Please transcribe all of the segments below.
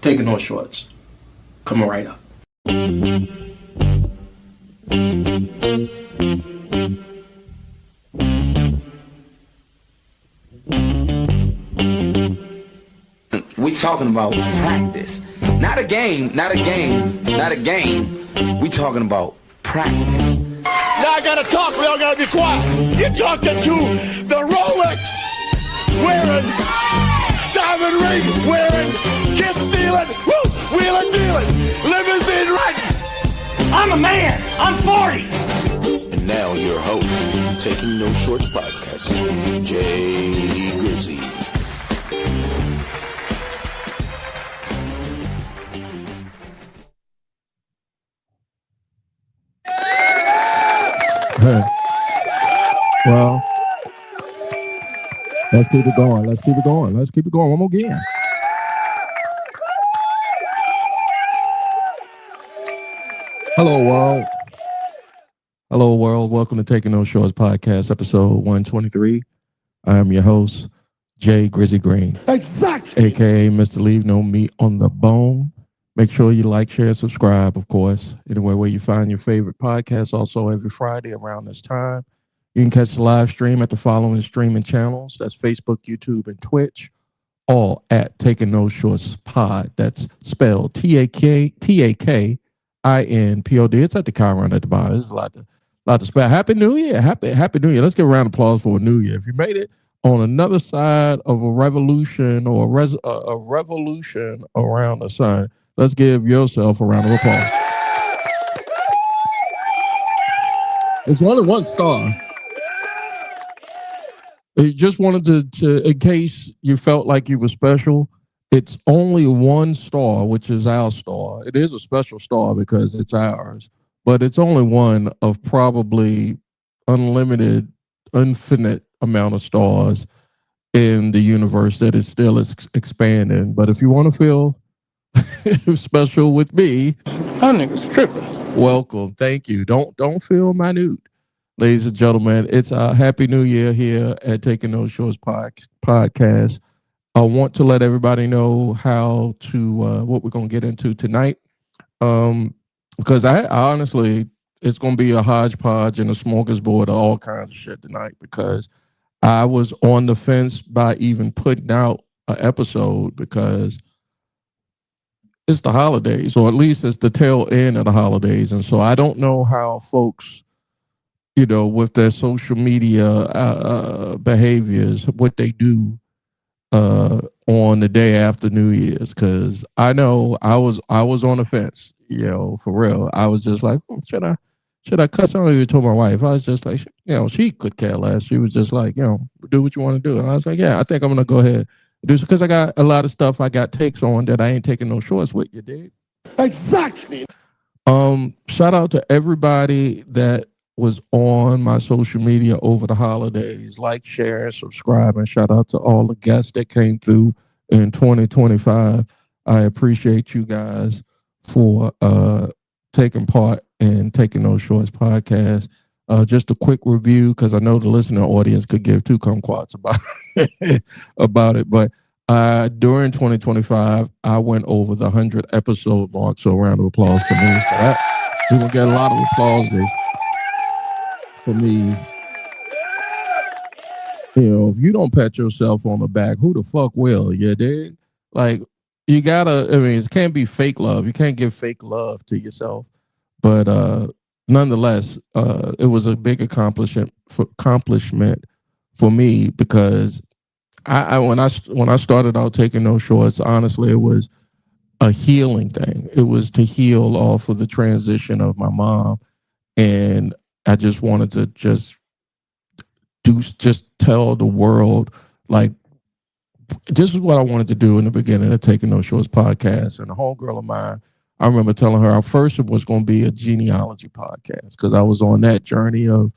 Taking no shorts. Coming right up. We talking about practice. Not a game, not a game, not a game. We talking about practice. Now I gotta talk, we all gotta be quiet. You're talking to the Rolex wearing, diamond ring wearing, kiss stealing, woo, wheeling dealing, limousine riding. I'm a man. I'm 40. And now your host, Taking No Shorts podcast, Jay Grizzy. Well, let's keep it going. Let's keep it going. Let's keep it going. One more again. Hello, world. Hello, world. Welcome to Taking No Shorts podcast, episode 123. I am your host, Jay Grizzy Green. Exactly. AKA Mr. Leave No Meat on the Bone. Make sure you like, share, subscribe, of course, anywhere where you find your favorite podcast. Also, every Friday around this time, you can catch the live stream at the following streaming channels. That's Facebook, YouTube, and Twitch, all at Taking No Shorts Pod. That's spelled TAKINPOD. It's at the Chiron at the bottom. There's a lot to spell. Happy New Year. Happy New Year. Let's give a round of applause for a new year. If you made it on another side of a revolution or a revolution around the sun, let's give yourself a round of applause. It's only one star. I just wanted to, in case you felt like you were special, it's only one star, which is our star. It is a special star because it's ours, but it's only one of probably unlimited, infinite amount of stars in the universe that is still expanding. But if you want to feel special with me, That nigga's tripping. welcome. Thank you. Don't feel minute. Ladies and gentlemen, it's a Happy New Year here at Taking No Shorts podcast. I want to let everybody know how to what we're going to get into tonight, because I honestly, it's going to be a hodgepodge and a smorgasbord of all kinds of shit tonight, because I was on the fence by even putting out an episode because it's the holidays, or at least it's the tail end of the holidays, and so I don't know how folks, with their social media behaviors, what they do on the day after New Year's, because I know I was on the fence, for real. I was just like, should I cuss? I even told my wife. I was just like, she could care less. She was just like, do what you want to do. And I was like, yeah, I think I'm gonna go ahead and do this, because I got a lot of stuff I got takes on that I ain't taking no shorts with. You dig? Exactly. Shout out to everybody that was on my social media over the holidays. Like, share, and subscribe, and shout out to all the guests that came through in 2025. I appreciate you guys for taking part in Taking No Shorts podcast. Just a quick review, because I know the listening audience could give two kumquats about it, but during 2025, I went over the 100 episode mark, so a round of applause for me. So that, we're going to get a lot of applause for me. If you don't pat yourself on the back, who the fuck will? You dig? Like, you gotta, it can't be fake love. You can't give fake love to yourself. But nonetheless, it was a big accomplishment for me, because when I started out Taking No Shorts, honestly, it was a healing thing. It was to heal off of the transition of my mom, and I just wanted to just tell the world, like, this is what I wanted to do in the beginning of Taking No Shorts podcast. And a homegirl of mine, I remember telling her, our first was going to be a genealogy podcast, because I was on that journey of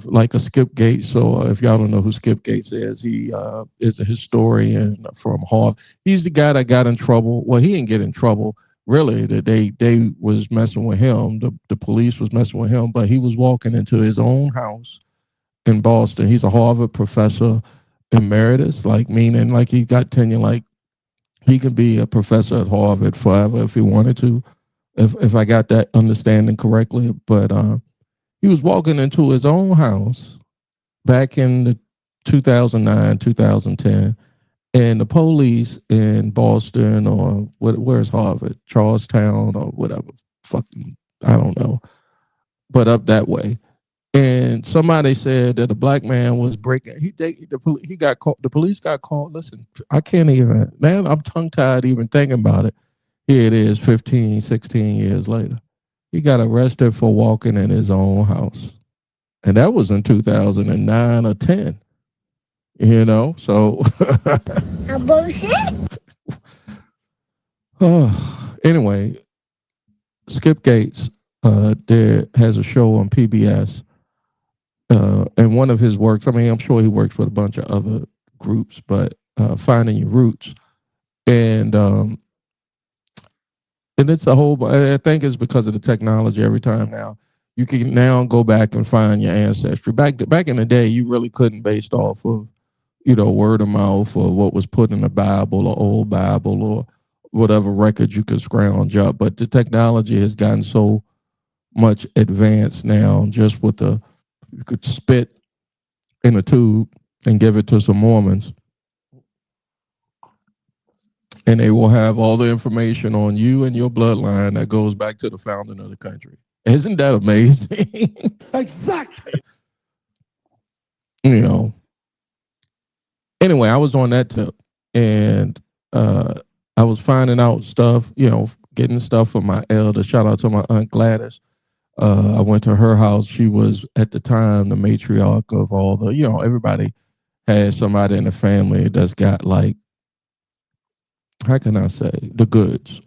like a Skip Gates. So if y'all don't know who Skip Gates is, he is a historian from Harvard. He's the guy that got in trouble. Well, he didn't get in trouble, really. They was messing with him. The police was messing with him, but he was walking into his own house in Boston. He's a Harvard professor emeritus, like, meaning like he got tenure like he can be a professor at Harvard forever if he wanted to, if I got that understanding correctly. But he was walking into his own house back in the 2009, 2010, and the police in Boston or where's Harvard, Charlestown or whatever, fucking, I don't know, but up that way. And somebody said that a black man was breaking. He got caught. The police got called. Listen, I can't even. Man, I'm tongue tied even thinking about it. Here it is, 15, 16 years later. He got arrested for walking in his own house, and that was in 2009 or 10. You know, so. Bullshit. Anyway, Skip Gates has a show on PBS. And one of his works, I mean, I'm sure he works with a bunch of other groups, but Finding Your Roots. And it's a whole, I think it's because of the technology every time now. You can now go back and find your ancestry. Back in the day, you really couldn't based off of, word of mouth or what was put in the Bible or old Bible or whatever records you could scrounge up. But the technology has gotten so much advanced now, just with you could spit in a tube and give it to some Mormons, and they will have all the information on you and your bloodline that goes back to the founding of the country. Isn't that amazing? Exactly. Anyway, I was on that tip, and I was finding out stuff, getting stuff from my elder. Shout out to my Aunt Gladys. I went to her house. She was at the time the matriarch of all the, everybody has somebody in the family that's got, like, how can I say, the goods.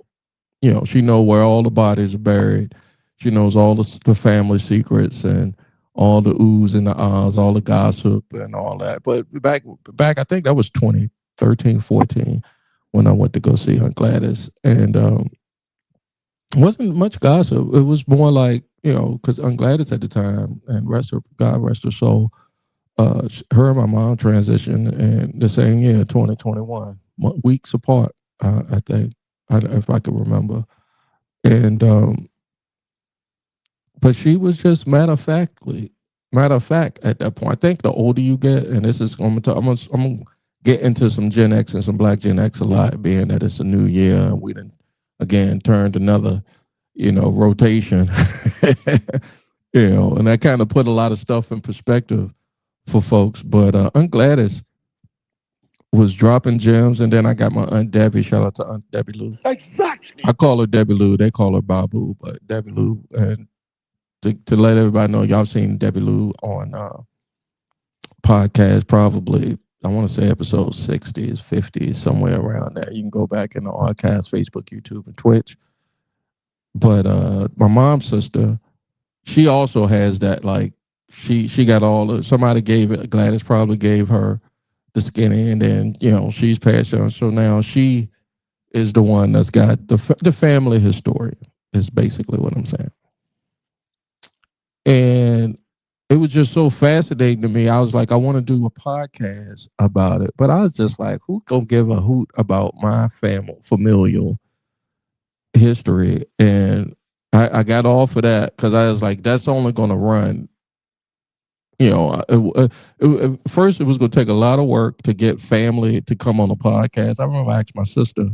She know where all the bodies are buried. She knows all the family secrets and all the oohs and the ahs, all the gossip and all that. But back, I think that was 2013, 14 when I went to go see Aunt Gladys. And wasn't much gossip. It was more like, because Aunt Gladys at the time, and God rest her soul, her and my mom transitioned in the same year, 2021, weeks apart, I think, if I can remember. And but she was just matter of fact at that point. I think the older you get, and this is I'm gonna get into some Gen X and some Black Gen X a lot, being that it's a new year and we done again turned another rotation. And that kind of put a lot of stuff in perspective for folks. But Aunt Gladys was dropping gems, and then I got my Aunt Debbie. Shout out to Aunt Debbie Lou. Exactly. I call her Debbie Lou. They call her Babu, but Debbie Lou. And to let everybody know, y'all seen Debbie Lou on podcast probably. I want to say episode 60s, 50s, somewhere around there. You can go back in the archives, Facebook, YouTube, and Twitch. But my mom's sister, she also has that, like, she got somebody gave it, Gladys probably gave her the skinny, and then, she's passed on. So now she is the one that's got the family historian, is basically what I'm saying. And it was just so fascinating to me. I was like, I want to do a podcast about it. But I was just like, who gonna give a hoot about my familial history? And I got off of that because I was like, that's only going to run. First it was going to take a lot of work to get family to come on the podcast. I remember I asked my sister,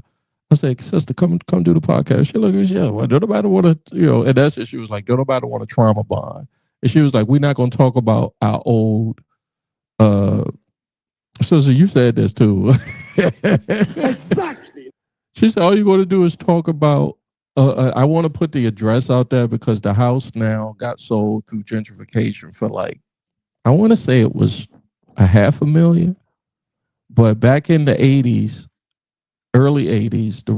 I said, sister, come do the podcast. She looked at me, yeah, well, don't nobody want to, and that's it. She was like, don't nobody want a trauma bond. And she was like, we're not going to talk about our old, sister, you said this too. Exactly. She said, all you're going to do is talk about, I want to put the address out there because the house now got sold through gentrification for, like, I want to say it was $500,000. But back in the 80s, early 80s, the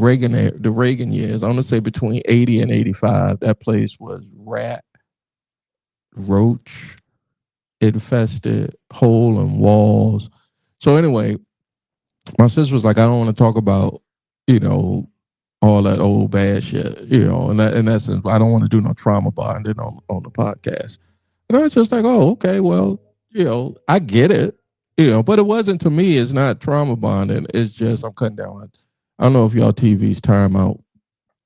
Reagan years, I want to say between 80 and 85, that place was rat, roach, infested, hole in walls. So anyway, my sister was like, I don't want to talk about, all that old bad shit, in essence, I don't want to do no trauma bonding on the podcast. And I was just like, oh, okay, well, I get it, but it wasn't, to me, it's not trauma bonding. It's just I'm cutting down. I don't know if y'all TV's timeout,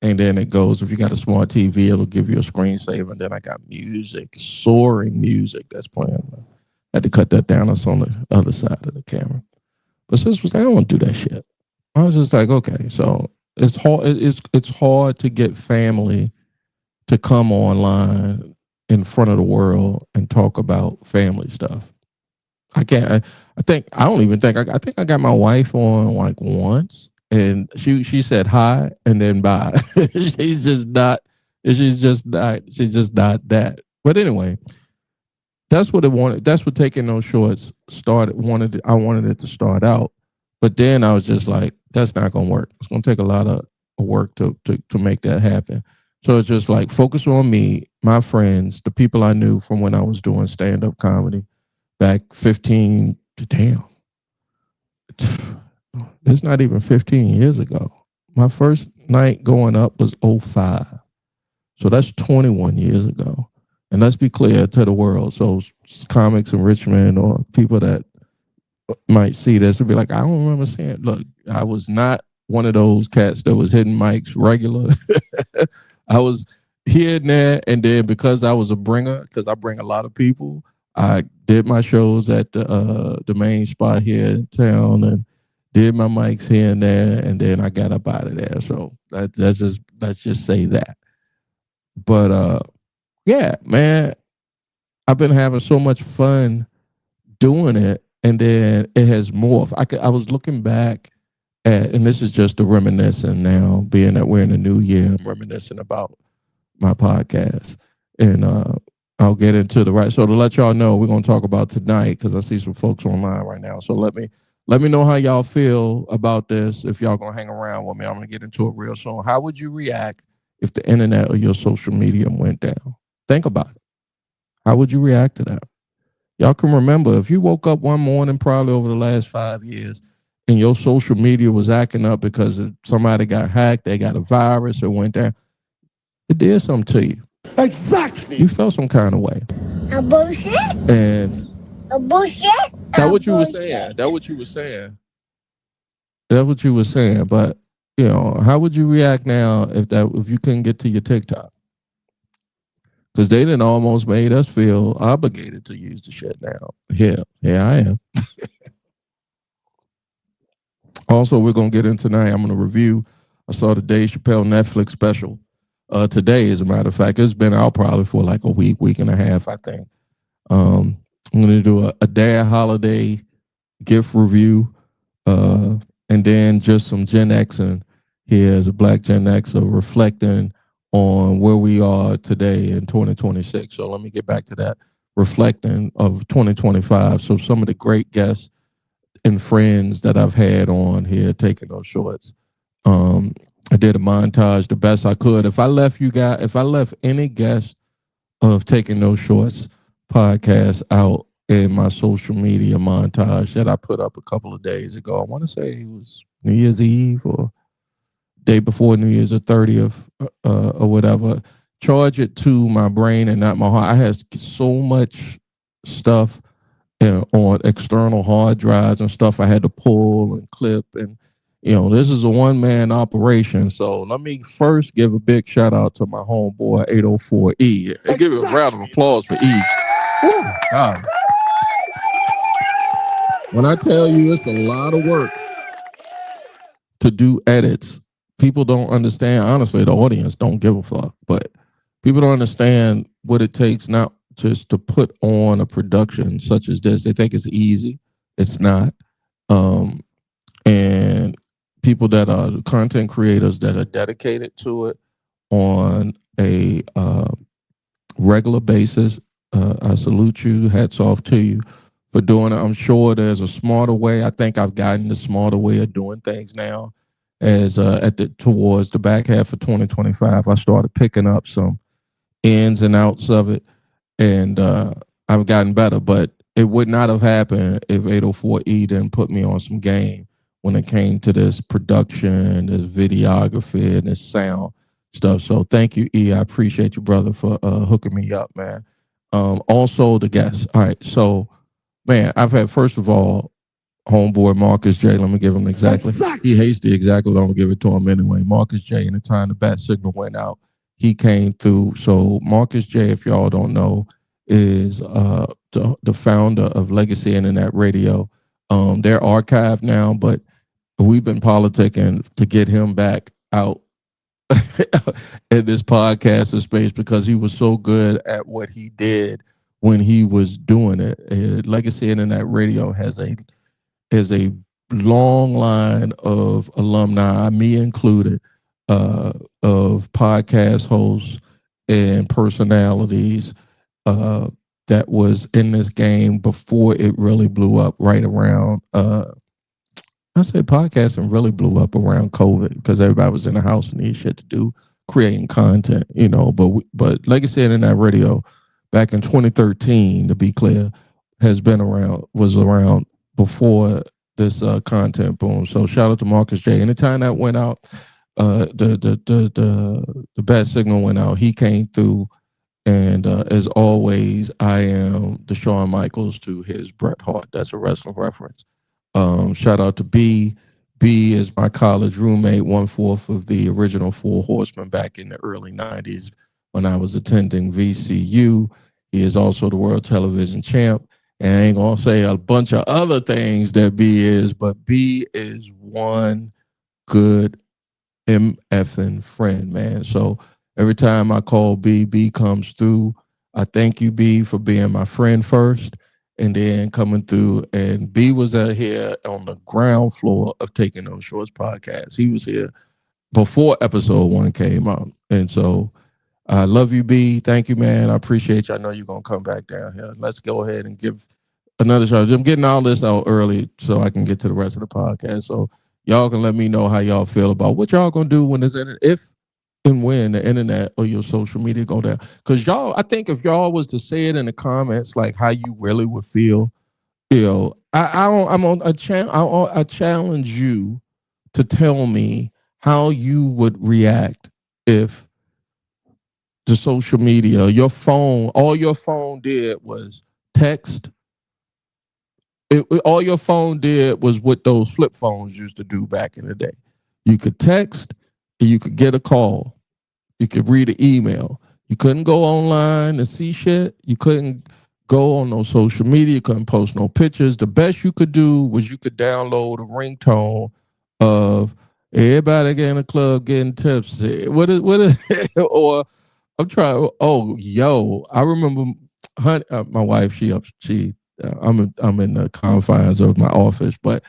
and then it goes. If you got a smart TV, it'll give you a screensaver. And then I got music, soaring music that's playing. I had to cut that down. It's on the other side of the camera. But sis was like, I don't want to do that shit. I was just like, okay, so it's hard. It's hard to get family to come online in front of the world and talk about family stuff. I can't. I think I don't even think I think I got my wife on like once, and she said hi and then bye. she's just not. She's just not. She's just not that. But anyway, that's what it wanted. That's what taking those shorts started. I wanted it to start out, but then I was just like, that's not gonna work. It's gonna take a lot of work to make that happen. So it's just like focus on me, my friends, the people I knew from when I was doing stand up comedy back 15 to damn. It's not even 15 years ago. My first night going up was 05. So that's 21 years ago. And let's be clear to the world. So comics in Richmond or people that might see this would be like, I don't remember seeing. Look, I was not one of those cats that was hitting mics regular. I was here and there, and then because I was a bringer, because I bring a lot of people, I did my shows at the main spot here in town and did my mics here and there, and then I got up out of there. So let's just say that. But yeah, man, I've been having so much fun doing it, and then it has morphed. I was looking back at, and this is just a reminiscing now, being that we're in the new year, I'm reminiscing about my podcast. And I'll get into the right. So to let y'all know, we're going to talk about tonight, because I see some folks online right now. So let me know how y'all feel about this. If y'all going to hang around with me, I'm going to get into it real soon. How would you react if the internet or your social media went down? Think about it. How would you react to that? Y'all can remember, if you woke up one morning, probably over the last 5 years, and your social media was acting up because somebody got hacked, they got a virus, or went down, it did something to you. Exactly. You felt some kind of way. A bullshit? And A bullshit? that's what you were saying. That's what you were saying. That's what you were saying. But, you know, how would you react now if you couldn't get to your TikTok? Because they done almost made us feel obligated to use the shit now. Here I am. Also, we're going to get in tonight. I'm going to review. I saw the Dave Chappelle Netflix special today, as a matter of fact. It's been out probably for like a week and a half, I think. I'm going to do a dad holiday gift review, and then just some Gen X and here as a Black Gen X reflecting on where we are today in 2026. So let me get back to that, reflecting of 2025. So some of the great guests and friends that I've had on here taking those shorts. I did a montage the best I could. If I left any guest of taking those shorts podcast out in my social media montage that I put up a couple of days ago, I want to say it was New Year's Eve or day before New Year's or 30th or whatever, charge it to my brain and not my heart. I had so much stuff on external hard drives and stuff I had to pull and clip. And, you know, this is a one-man operation. So let me first give a big shout out to my homeboy, 804E. And give a round of applause for E. Woo, God. When I tell you it's a lot of work to do edits, people don't understand. Honestly, the audience don't give a fuck, but people don't understand what it takes not just to put on a production such as this. They think it's easy. It's not. And people that are content creators that are dedicated to it on a regular basis, I salute you. Hats off to you for doing it. I'm sure there's a smarter way. I think I've gotten the smarter way of doing things now. As towards the back half of 2025, I started picking up some ins and outs of it, and I've gotten better. But it would not have happened if 804E didn't put me on some game when it came to this production, this videography, and this sound stuff. So thank you, E. I appreciate you, brother, for hooking me up, man. Also, the guests. All right, so, man, I've had, first of all, homeboy Marcus J. Let me give him exactly. Sucks. He hates the exactly. I'm gonna give it to him anyway. Marcus J. Anytime the bat signal went out, he came through. So Marcus J., if y'all don't know, is the founder of Legacy Internet Radio. They're archived now, but we've been politicking to get him back out in this podcast space because he was so good at what he did when he was doing it. Legacy Internet Radio has a long line of alumni, me included, of podcast hosts and personalities that was in this game before it really blew up right around I say podcasting really blew up around COVID because everybody was in the house and needed shit to do, creating content, but Legacy Internet Radio back in 2013, to be clear, was around before this content boom. So shout out to Marcus J. Anytime that went out, the bad signal went out. He came through, and as always, I am the Shawn Michaels to his Bret Hart. That's a wrestling reference. Shout out to B. B is my college roommate, 1/4 of the original Four Horsemen back in the early 90s when I was attending VCU. He is also the world television champ. And I ain't going to say a bunch of other things that B is, but B is one good MFing friend, man. So every time I call B, B comes through. I thank you, B, for being my friend first and then coming through. And B was out here on the ground floor of Taking Those Shorts podcast. He was here before episode 1 came out. And so I love you, B. Thank you, man. I appreciate you. I know you're going to come back down here. Let's go ahead and give another shot. I'm getting all this out early so I can get to the rest of the podcast. So y'all can let me know how y'all feel about what y'all going to do when this if and when the internet or your social media go down. Because I think if y'all was to say it in the comments, like how you really would feel, I challenge you to tell me how you would react if the social media, all your phone did was text. All your phone did was what those flip phones used to do back in the day. You could text, and you could get a call. You could read an email. You couldn't go online and see shit. You couldn't go on no social media. You couldn't post no pictures. The best you could do was you could download a ringtone of everybody getting a club getting tipsy. What is or I'm trying. Oh, yo, I remember, honey, my wife. I'm in the confines of my office, but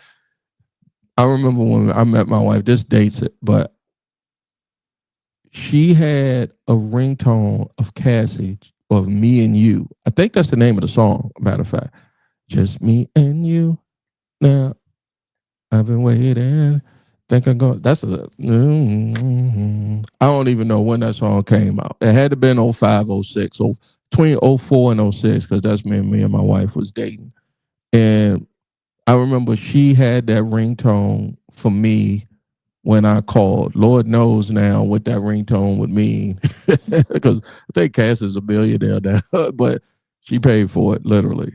I remember when I met my wife. This dates it, but she had a ringtone of Cassie of "Me and You." I think that's the name of the song. Matter of fact, just me and you. Now I've been waiting. Think I'm going. That's a. I don't even know when that song came out. It had to been 05, 06, so between 04 and 06, because that's when me and my wife was dating. And I remember she had that ringtone for me when I called. Lord knows now what that ringtone would mean, because I think Cass is a billionaire now, but she paid for it literally.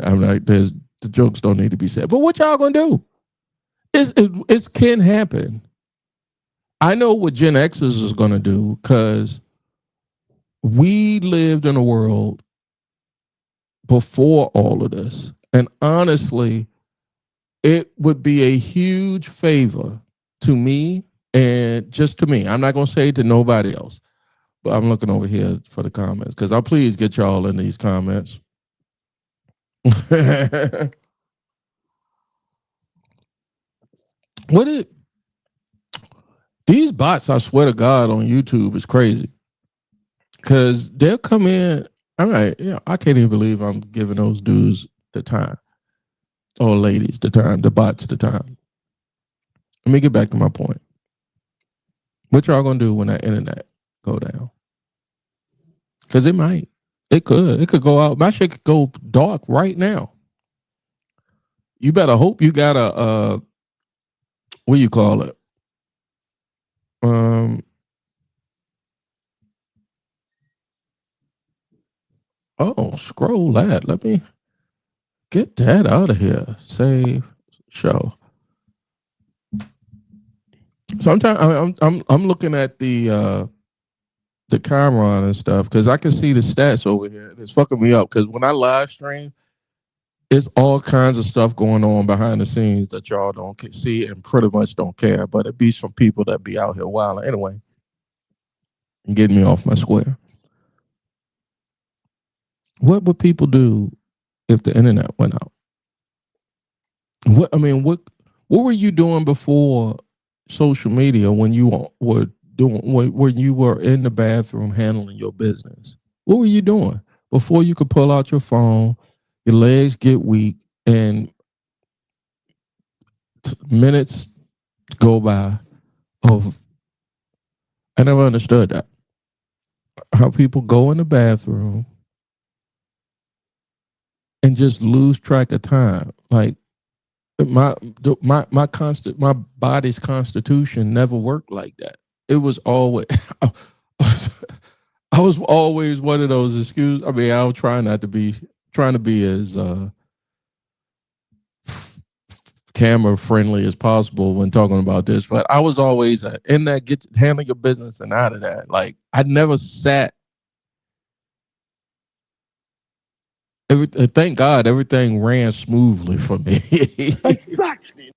I'm like, the jokes don't need to be said. But what y'all gonna do? It can happen. I know what Gen Xers is gonna do because we lived in a world before all of this, and honestly, it would be a huge favor to me and just to me. I'm not gonna say to nobody else, but I'm looking over here for the comments because I'll please get y'all in these comments. These bots, I swear to God, on YouTube is crazy because they'll come in. All right, I can't even believe I'm giving those dudes the time, or ladies the time, the bots the time. Let me get back to my point. What y'all gonna do when that internet go down? Because it might. It could go out. My shit could go dark right now. You better hope you got a what do you call it? Oh, scroll that. Let me Get that out of here. Save show. Sometimes I'm looking at the camera and stuff because I can see the stats over here. It's fucking me up because when I live stream, it's all kinds of stuff going on behind the scenes that y'all don't see and pretty much don't care. But it be some people that be out here wilding anyway, getting me off my square. What would people do if the internet went out? What were you doing before social media when you were doing when you were in the bathroom handling your business? What were you doing before you could pull out your phone, your legs get weak, and minutes go by of I never understood that. How people go in the bathroom and just lose track of time. Like my body's constitution never worked like that. It was always I was always one of those excuses. I mean, I'm trying to be as camera friendly as possible when talking about this, but I was always in that handle your business and out of that. Like I never sat. Thank God everything ran smoothly for me. Exactly.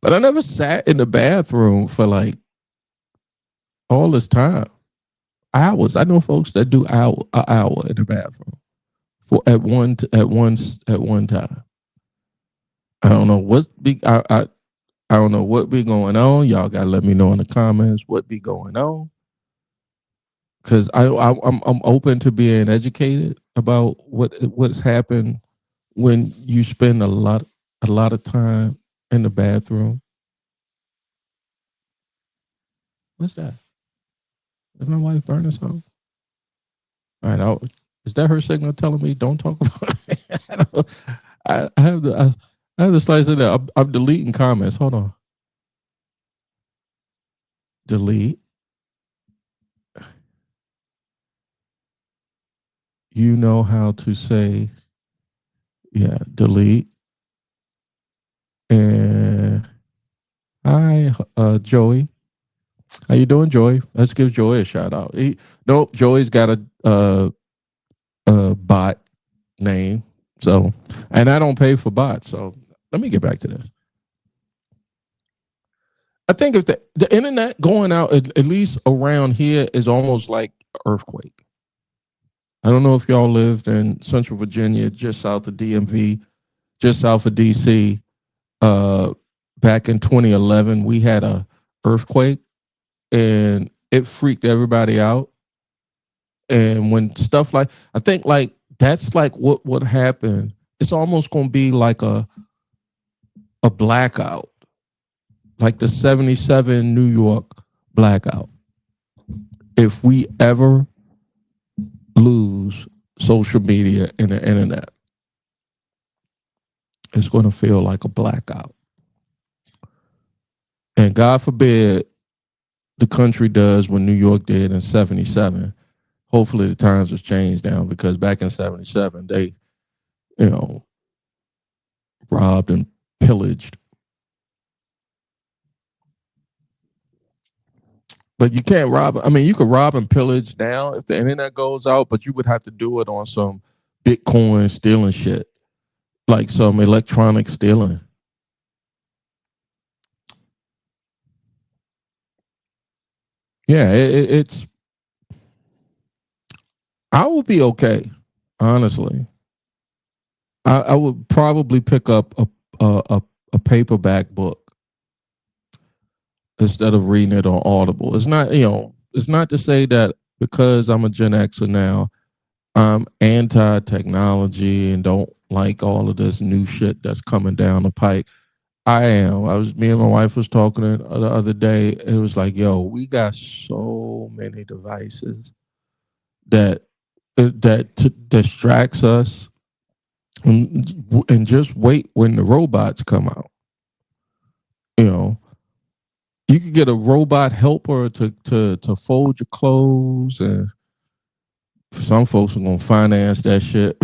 But I never sat in the bathroom for like all this time. Hours. I know folks that do an hour in the bathroom at one time. I don't know what's I don't know what be going on. Y'all gotta let me know in the comments what be going on. Cause I'm open to being educated about what's happened when you spend a lot of time in the bathroom. What's that? Is my wife burning something? All right, is that her signal telling me don't talk about it? I have the slice in there. I'm deleting comments. Hold on. Delete. You know how to say, yeah, delete. And hi, Joey. How you doing, Joey? Let's give Joey a shout out. Nope, Joey's got a bot name. So, and I don't pay for bots. So let me get back to this. I think if the internet going out, at least around here, is almost like earthquake. I don't know if y'all lived in Central Virginia, just south of DMV, just south of DC. Back in 2011, we had a earthquake, and it freaked everybody out. And when stuff like, I think like that's like what would happen. It's almost going to be like a blackout, like the 77 New York blackout. If we ever lose social media and the internet, it's going to feel like a blackout. And God forbid the country does what New York did in 77. Hopefully the times have changed now, because back in 77, they, robbed and pillaged. But you can't rob. I mean, you could rob and pillage now if the internet goes out, but you would have to do it on some Bitcoin stealing shit, like some electronic stealing. Yeah, it's. I would be okay, honestly. I would probably pick up a paperback book instead of reading it on Audible. It's not, it's not to say that because I'm a Gen Xer now, I'm anti-technology and don't like all of this new shit that's coming down the pike. I am. Me and my wife was talking the other day. It was like, yo, we got so many devices that distracts us, and just wait when the robots come out. You could get a robot helper to fold your clothes, and some folks are gonna finance that shit.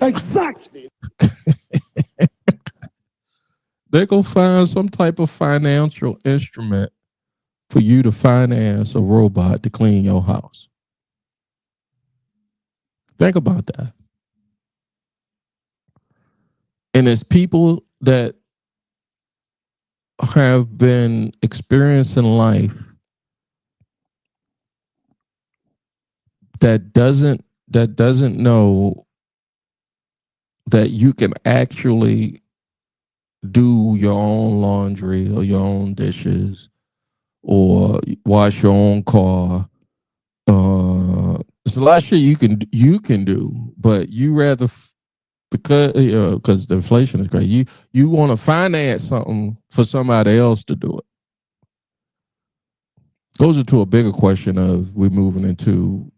Exactly. They go find some type of financial instrument for you to finance a robot to clean your house. Think about that. And it's people that have been experiencing life that doesn't know that you can actually do your own laundry or your own dishes or wash your own car. It's a lot of shit you can do, but you rather because the inflation is crazy. You want to finance something for somebody else to do it. Goes into a bigger question of we're moving into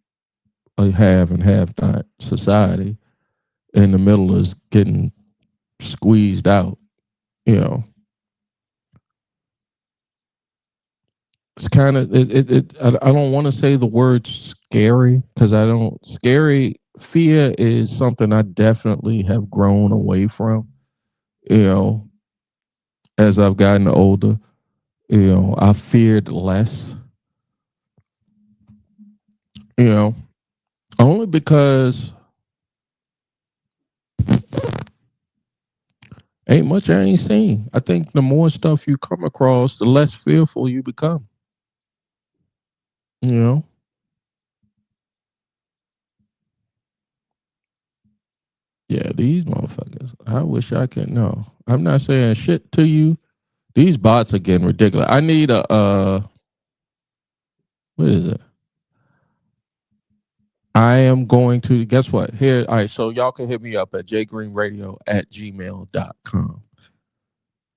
a have and have not society, and the middle is getting squeezed out. You know, it's kind of I don't want to say the word scary because I don't scary. Fear is something I definitely have grown away from. You know, as I've gotten older, I feared less. You know, only because ain't much I ain't seen. I think the more stuff you come across, the less fearful you become. You know, yeah, these motherfuckers. I wish I could know. I'm not saying shit to you. These bots are getting ridiculous. I need a what is it? I am going to guess what? Here, all right, so y'all can hit me up at jgreenradio@gmail.com.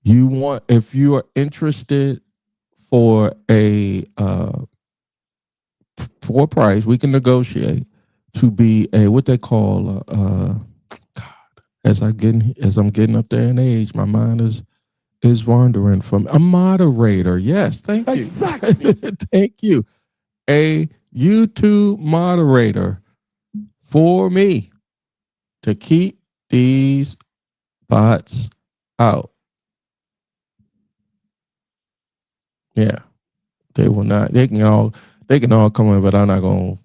You want if you are interested for a price, we can negotiate to be a what they call as I'm getting up there in age, my mind is wandering from a moderator. Yes, thank you. Exactly. Thank you. A YouTube moderator for me to keep these bots out. Yeah, they will not. They can all come in, but I'm not going.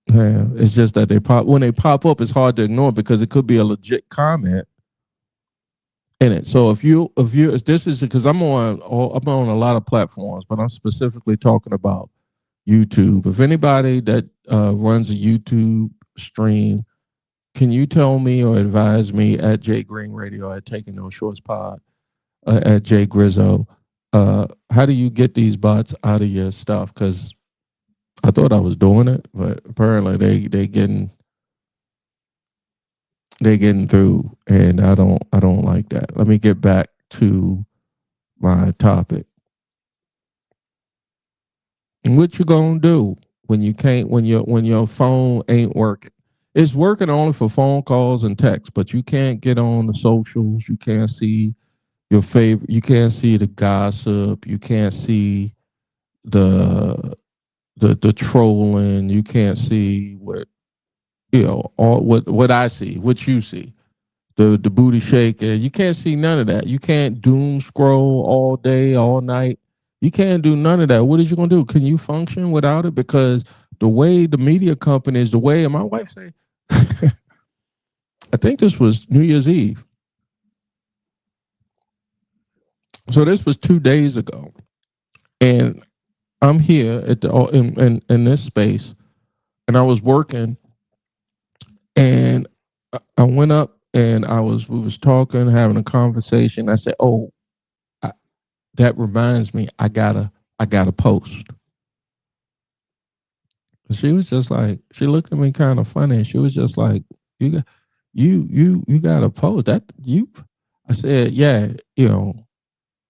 Yeah, it's just that when they pop up, it's hard to ignore because it could be a legit comment in it. So if this is because I'm on a lot of platforms, but I'm specifically talking about YouTube. If anybody that runs a YouTube stream, can you tell me or advise me at J Green Radio at Taking No Shorts Pod at J Grizzo? How do you get these bots out of your stuff? Because I thought I was doing it, but apparently they getting through, and I don't like that. Let me get back to my topic. And what you gonna do when you can't when your phone ain't working? It's working only for phone calls and texts, but you can't get on the socials. You can't see your favorite. You can't see the gossip. You can't see the trolling. You can't see what I see, what you see. The booty shaking. You can't see none of that. You can't doom scroll all day, all night. You can't do none of that. What are you gonna do? Can you function without it? Because the way the media companies, the way and my wife say, I think this was New Year's Eve. So this was 2 days ago, and I'm here at in this space, and I was working, and I went up and we was talking, having a conversation. I said, "Oh, I, that reminds me, I gotta post." And she was just like, she looked at me kind of funny. And she was just like, "You got, you gotta post that you." I said, "Yeah,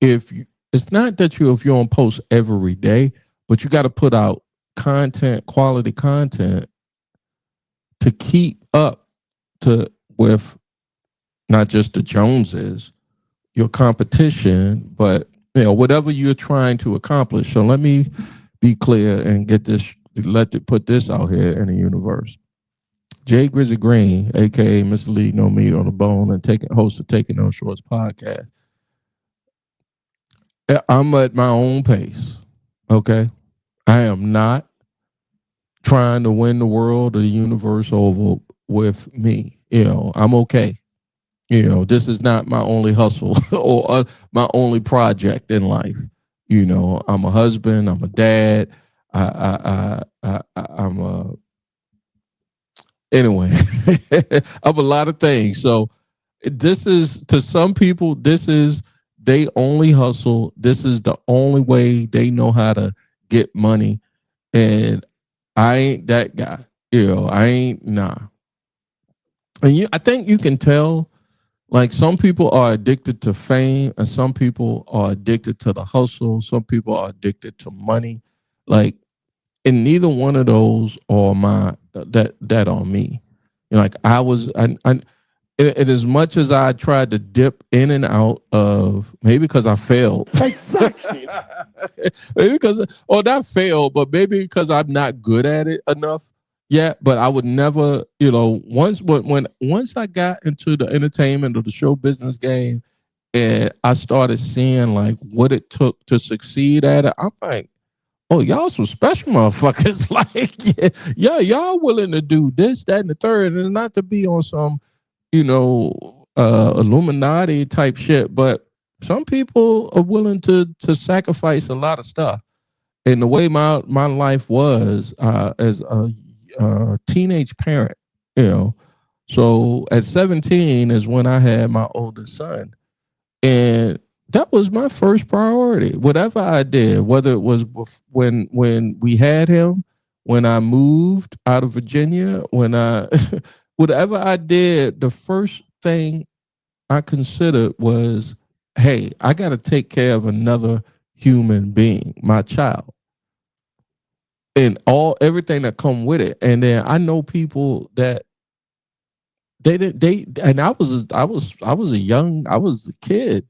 if you, it's not that if you don't post every day, but you got to put out content, quality content to keep up to with not just the Joneses, your competition, but whatever you're trying to accomplish." So let me be clear and put this out here in the universe. Jay Grizzly Green, aka Mr. Lee No Meat on the Bone, and host of Taking No Shorts podcast. I'm at my own pace. Okay. I am not trying to win the world or the universe over with me. I'm okay. This is not my only hustle or my only project in life. I'm a husband. I'm a dad. I'm a anyway. I'm a lot of things. So this is to some people. This is they only hustle. This is the only way they know how to get money, and I ain't that guy. I ain't nah. And I think you can tell. Like some people are addicted to fame, and some people are addicted to the hustle. Some people are addicted to money. Like, and neither one of those are that on me. Like I was, and as much as I tried to dip in and out of, maybe because I failed, Exactly. maybe because, or not failed, but maybe because I'm not good at it enough. Yeah, but I would never, once I got into the entertainment or the show business game, and I started seeing like what it took to succeed at it, I'm like, oh, y'all some special motherfuckers. Like, yeah, y'all willing to do this, that, and the third, and not to be on some, Illuminati type shit, but some people are willing to sacrifice a lot of stuff. And the way my life was as a teenage parent, so at 17 is when I had my oldest son, and that was my first priority. Whatever I did, whether it was when we had him, when I moved out of Virginia, when I whatever I did, the first thing I considered was, hey, I got to take care of another human being, my child, and everything that come with it. And then I know people that and I was a kid,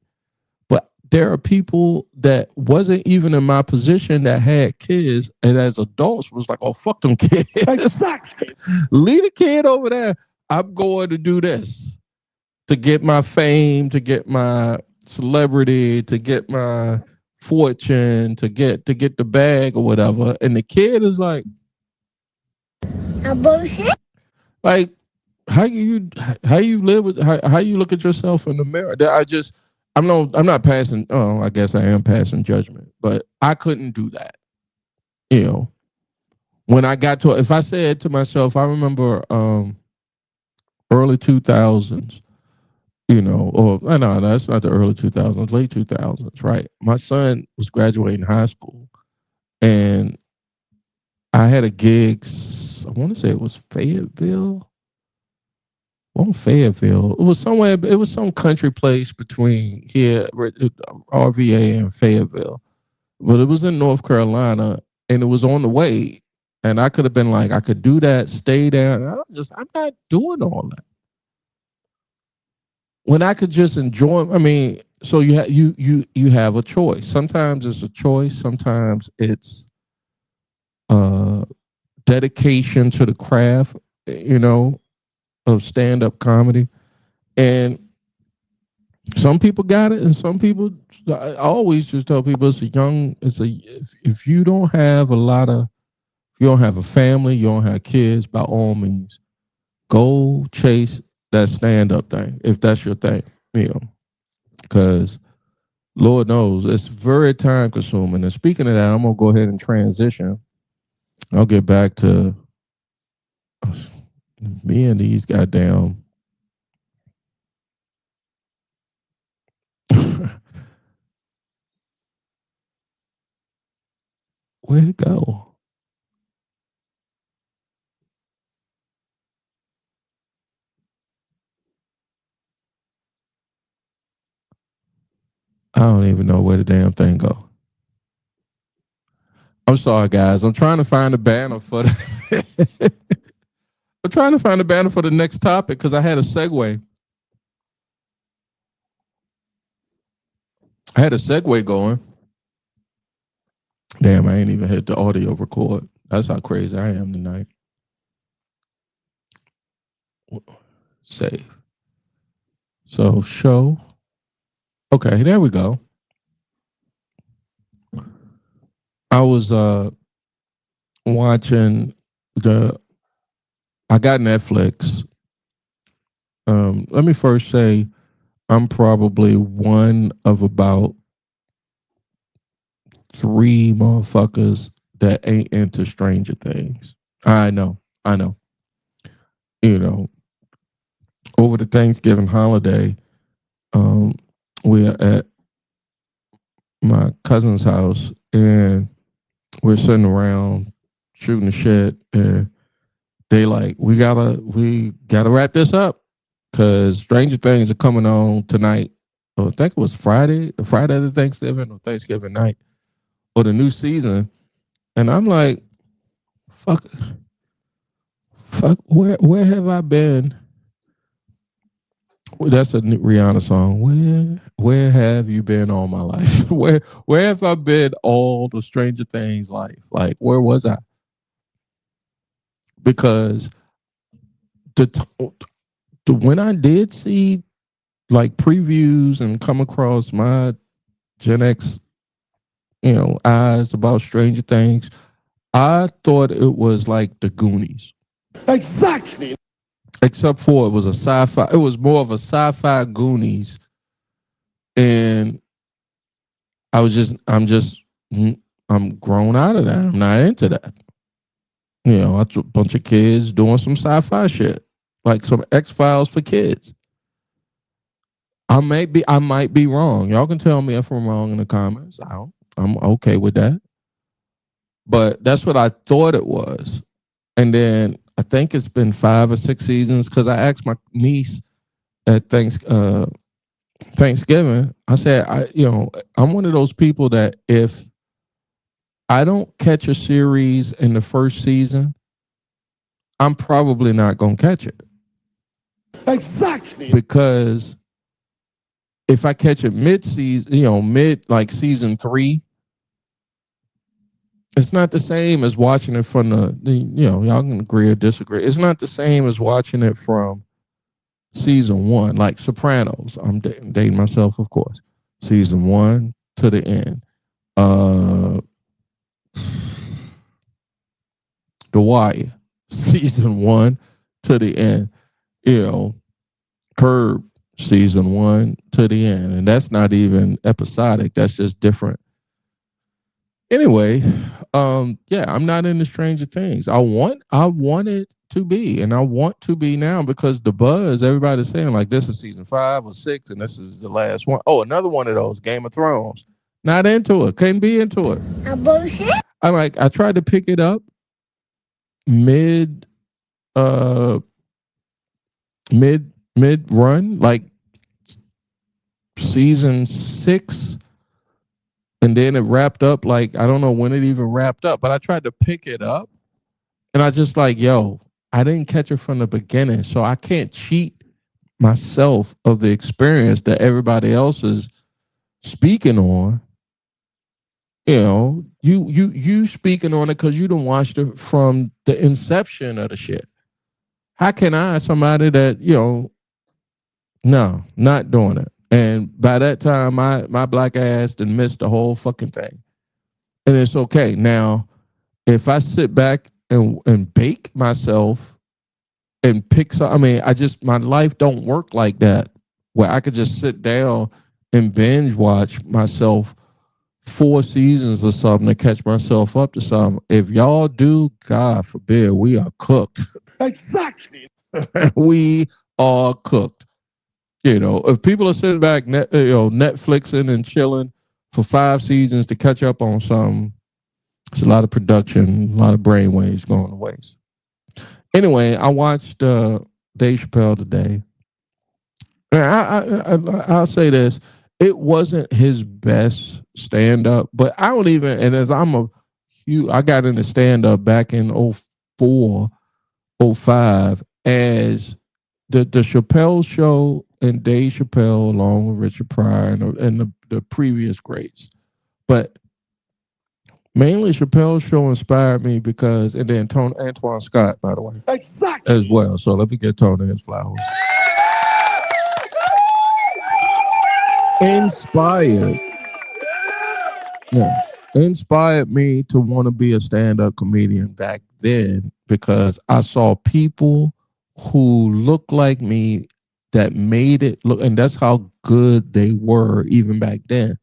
but there are people that wasn't even in my position that had kids, and as adults was like, oh, fuck them kids. Exactly. Leave the kid over there. I'm going to do this to get my fame, to get my celebrity, to get my fortune, to get the bag or whatever. And the kid is like, A bullshit? like, how you live with how you look at yourself in the mirror. I'm not passing. Oh, I guess I am passing judgment, but I couldn't do that. When I got to, if I said to myself, I remember early 2000s. Or no, that's not the early 2000s, late 2000s, right? My son was graduating high school, and I had a gig. I want to say it was Fayetteville. Well, Fayetteville. It was somewhere. It was some country place between here, RVA, and Fayetteville. But it was in North Carolina, and it was on the way. And I could have been like, I could do that, stay there. I'm not doing all that. When I could just enjoy. I mean, so you have a choice. Sometimes it's a choice. Sometimes it's dedication to the craft. Of stand-up comedy, and some people got it, and some people. I always just tell people if you don't have if you don't have a family, you don't have kids, by all means, go chase that stand-up thing if that's your thing, because Lord knows it's very time consuming. And speaking of that, I'm gonna go ahead and transition. I'll get back to me and these goddamn where'd it go? I don't even know where the damn thing go. I'm sorry, guys. I'm trying to find a banner for the I'm trying to find a banner for the next topic because I had a segue. I had a segue going. Damn, I ain't even hit the audio record. That's how crazy I am tonight. Save. So show. Okay, there we go. I was watching I got Netflix. Let me first say I'm probably one of about 3 motherfuckers that ain't into Stranger Things. I know. You know, over the Thanksgiving holiday, we're at my cousin's house and we're sitting around shooting the shit, and they like, we gotta wrap this up because Stranger Things are coming on tonight. I think it was Friday, the Friday of Thanksgiving or Thanksgiving night, or the new season. And I'm like, fuck, where have I been? Well, that's a Rihanna song. Where have you been all my life? where have I been all the Stranger Things life? Like, where was I? Because when I did see like previews and come across my Gen X, eyes about Stranger Things, I thought it was like the Goonies. Exactly. Except for it was a sci-fi. It was more of a sci-fi Goonies, and I'm grown out of that. I'm not into that. That's a bunch of kids doing some sci-fi shit, like some X-Files for kids. I might be wrong. Y'all can tell me if I'm wrong in the comments. I'm okay with that. But that's what I thought it was. And then I think it's been 5 or 6 seasons because I asked my niece at Thanksgiving. I said, I'm one of those people that if I don't catch a series in the first season, I'm probably not going to catch it. Exactly. Because if I catch it mid-season, like season 3, it's not the same as watching it from y'all can agree or disagree. It's not the same as watching it from season 1, like Sopranos. I'm dating myself, of course. Season 1 to the end. The Wire, season 1 to the end. Curb, season 1 to the end, and that's not even episodic. That's just different. Anyway, I'm not into Stranger Things. I want it to be, and I want to be now because the buzz, everybody's saying like this is season 5 or 6, and this is the last one. Oh, another one of those, Game of Thrones. Not into it. Couldn't be into it. Bullshit. I tried to pick it up mid run, like season 6, and then it wrapped up. Like, I don't know when it even wrapped up, but I tried to pick it up, and I just like, I didn't catch it from the beginning, so I can't cheat myself of the experience that everybody else is speaking on. You speaking on it because you done watched it from the inception of the shit. How can I, somebody that, no, not doing it. And by that time, my black ass done missed the whole fucking thing. And it's okay. Now, if I sit back and bake myself and pick some, my life don't work like that, where I could just sit down and binge watch myself 4 seasons or something to catch myself up to something. If y'all do, God forbid, we are cooked. Exactly. We are cooked. If people are sitting back, Netflixing and chilling for 5 seasons to catch up on something, it's a lot of production, a lot of brainwaves going to waste. Anyway, I watched Dave Chappelle today. I'll say this. It wasn't his best stand-up, but I don't even, and as I got into stand-up back in 04, 05, as the Chappelle show and Dave Chappelle along with Richard Pryor and the previous greats. But mainly Chappelle's show inspired me because, and then Antoine Scott, by the way, Exactly. as well. So let me get Tony his flowers. Inspired. Yeah. Inspired me to want to be a stand-up comedian back then because I saw people who looked like me that made it look, and that's how good they were even back then.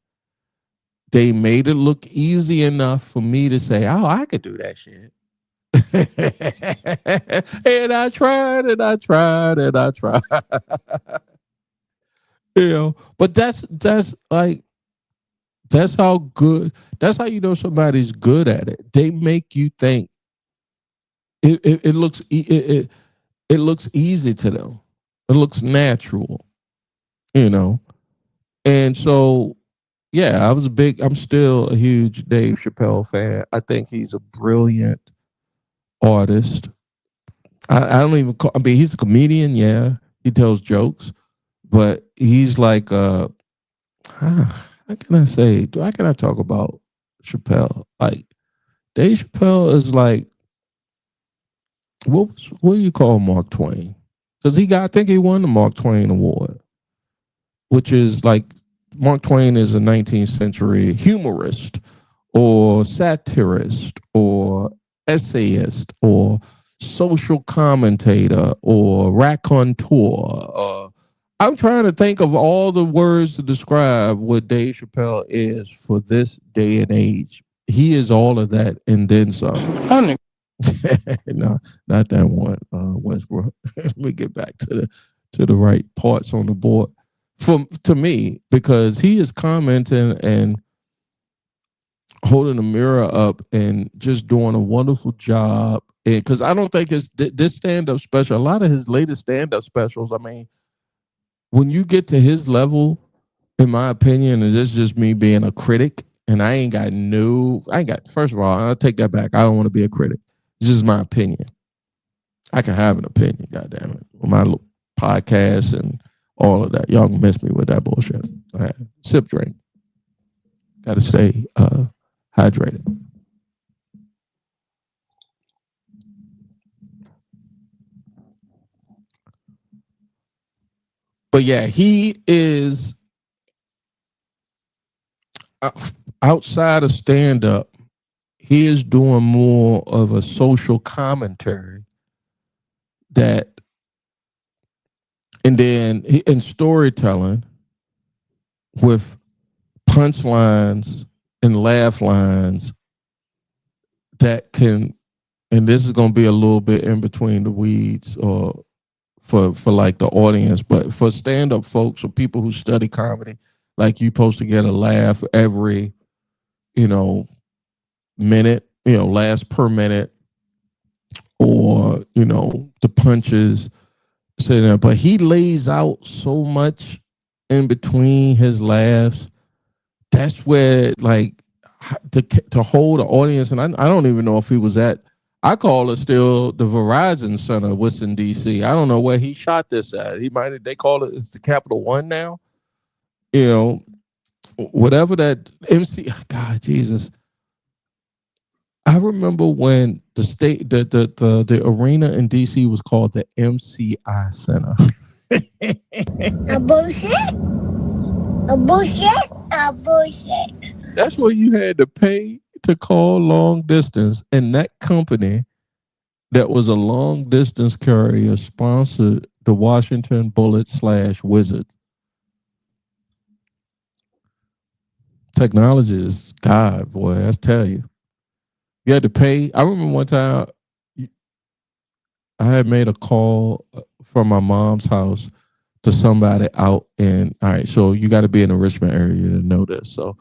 They made it look easy enough for me to say, oh, I could do that shit. And I tried and I tried and I tried. But that's like that's how good. That's how you know somebody's good at it. They make you think. It looks it looks easy to them. It looks natural, And so, yeah, I'm still a huge Dave Chappelle fan. I think he's a brilliant artist. I don't even call. I mean, he's a comedian. Yeah, he tells jokes, but he's like how can I say? How can I talk about Chappelle? Like Dave Chappelle is like what do you call Mark Twain? Because I think he won the Mark Twain Award, which is like Mark Twain is a 19th century humorist or satirist or essayist or social commentator or raconteur. I'm trying to think of all the words to describe what Dave Chappelle is for this day and age. He is all of that and then some. No, not that one, Westbrook. Let me get back to the right parts on the board. To me, because he is commenting and holding the mirror up and just doing a wonderful job. Because I don't think this stand-up special, a lot of his latest stand-up specials, I mean, when you get to his level, in my opinion, and this is just me being a critic, and first of all, I'll take that back. I don't want to be a critic. It's just my opinion. I can have an opinion, goddammit. On my podcast and all of that. Y'all can miss me with that bullshit. Right. Sip drink. Gotta stay hydrated. But yeah, he is outside of stand-up, he is doing more of a social commentary and then in storytelling with punchlines and laugh lines that can, and this is going to be a little bit in between the weeds or for like the audience, but for stand-up folks or people who study comedy, like you're supposed to get a laugh every, minute, laughs per minute, or, the punches sitting there. But he lays out so much in between his laughs. That's where, like, to hold the audience, and I don't even know if he was at, I call it still the Verizon Center, what's in D.C. I don't know where he shot this at. They call it's the Capital One now. Whatever that MC, God, Jesus. I remember when the arena in DC was called the MCI Center. A bullshit? A bullshit? A bullshit. That's where you had to pay to call long distance, and that company that was a long distance carrier sponsored the Washington Bullets / Wizards. Technology is God, boy. I tell you. You had to pay. I remember one time I had made a call from my mom's house to somebody out in, all right, so you got to be in the Richmond area to know this. So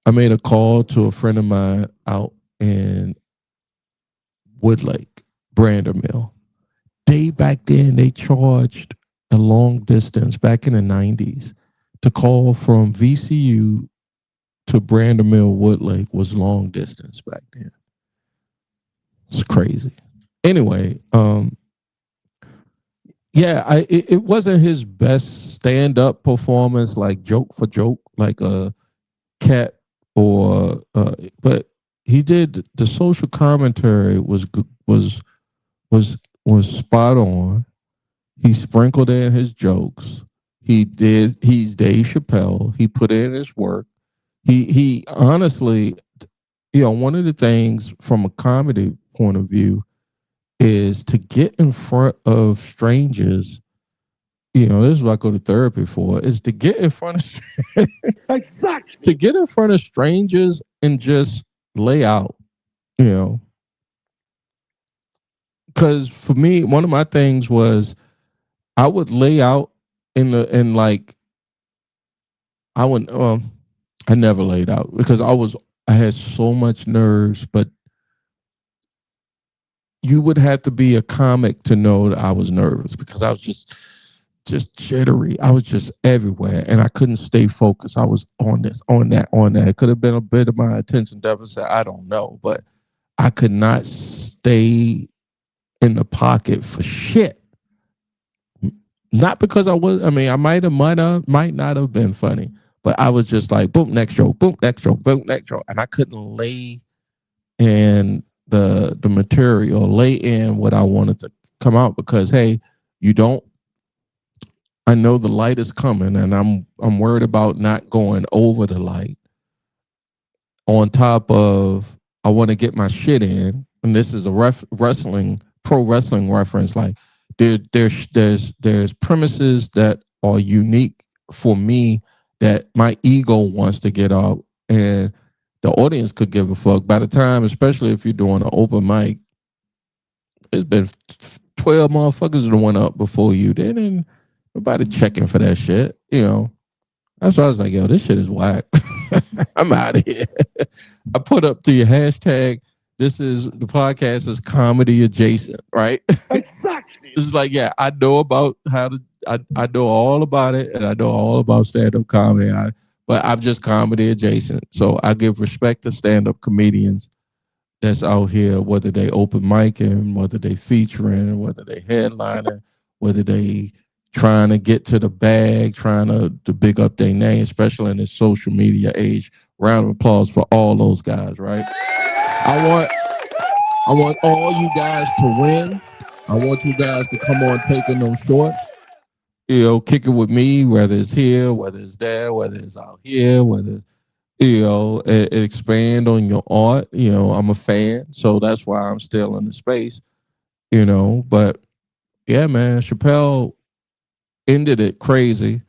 I made a call to a friend of mine out in Woodlake, Brandermill. Back then, they charged a long distance back in the 90s to call from VCU to Brandermill, Woodlake was long distance back then. It's crazy. Anyway, it wasn't his best stand-up performance, like joke for joke, like a Cat or but he did the social commentary was was spot on. He sprinkled in his jokes. He's Dave Chappelle. He put in his work. He honestly, one of the things from a comedy point of view is to get in front of strangers. This is what I go to therapy for, is to get in front of Exactly. to get in front of strangers and just lay out, you know. Because for me, one of my things was I would lay out in like I would I never laid out because I had so much nerves, but you would have to be a comic to know that I was nervous because I was just jittery. I was just everywhere and I couldn't stay focused. I was on this, on that, on that. It could have been a bit of my attention deficit. I don't know, but I could not stay in the pocket for shit. Not because I might not have been funny, but I was just like, boom, next joke, boom, next joke, boom, next joke. And I couldn't lay in the material, lay in what I wanted to come out because, hey, I know the light is coming and I'm worried about not going over the light. On top of, I want to get my shit in. And this is a pro wrestling reference. Like there's premises that are unique for me that my ego wants to get out, and the audience could give a fuck. By the time, especially if you're doing an open mic, it's been 12 motherfuckers that went up before you. They didn't nobody checking for that shit. That's why I was like, yo, this shit is whack. I'm out of here. I put up to your hashtag. The podcast is comedy adjacent, right? Exactly. It's like, yeah, I know about I know all about it, and I know all about stand-up comedy. But I'm just comedy adjacent. So I give respect to stand-up comedians that's out here, whether they open micing, whether they featuring, whether they headlining, whether they trying to get to the bag, trying to big up their name, especially in this social media age. Round of applause for all those guys, right? I want all you guys to win. I want you guys to come on Taking No Shorts. Kick it with me, whether it's here, whether it's there, whether it's out here, whether expand on your art. I'm a fan, so that's why I'm still in the space. But yeah, man, Chappelle ended it crazy.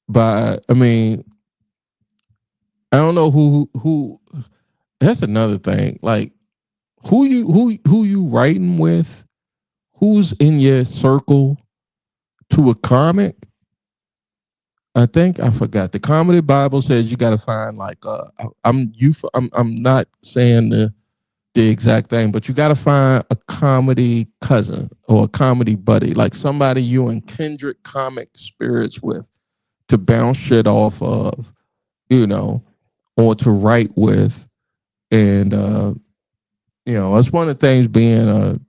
But I mean, I don't know who. That's another thing. Like, who you writing with? Who's in your circle to a comic? I think I forgot. The Comedy Bible says you got to find like I'm not saying the exact thing, but you got to find a comedy cousin or a comedy buddy, like somebody you in kindred comic spirits with, to bounce shit off of, or to write with. And that's one of the things being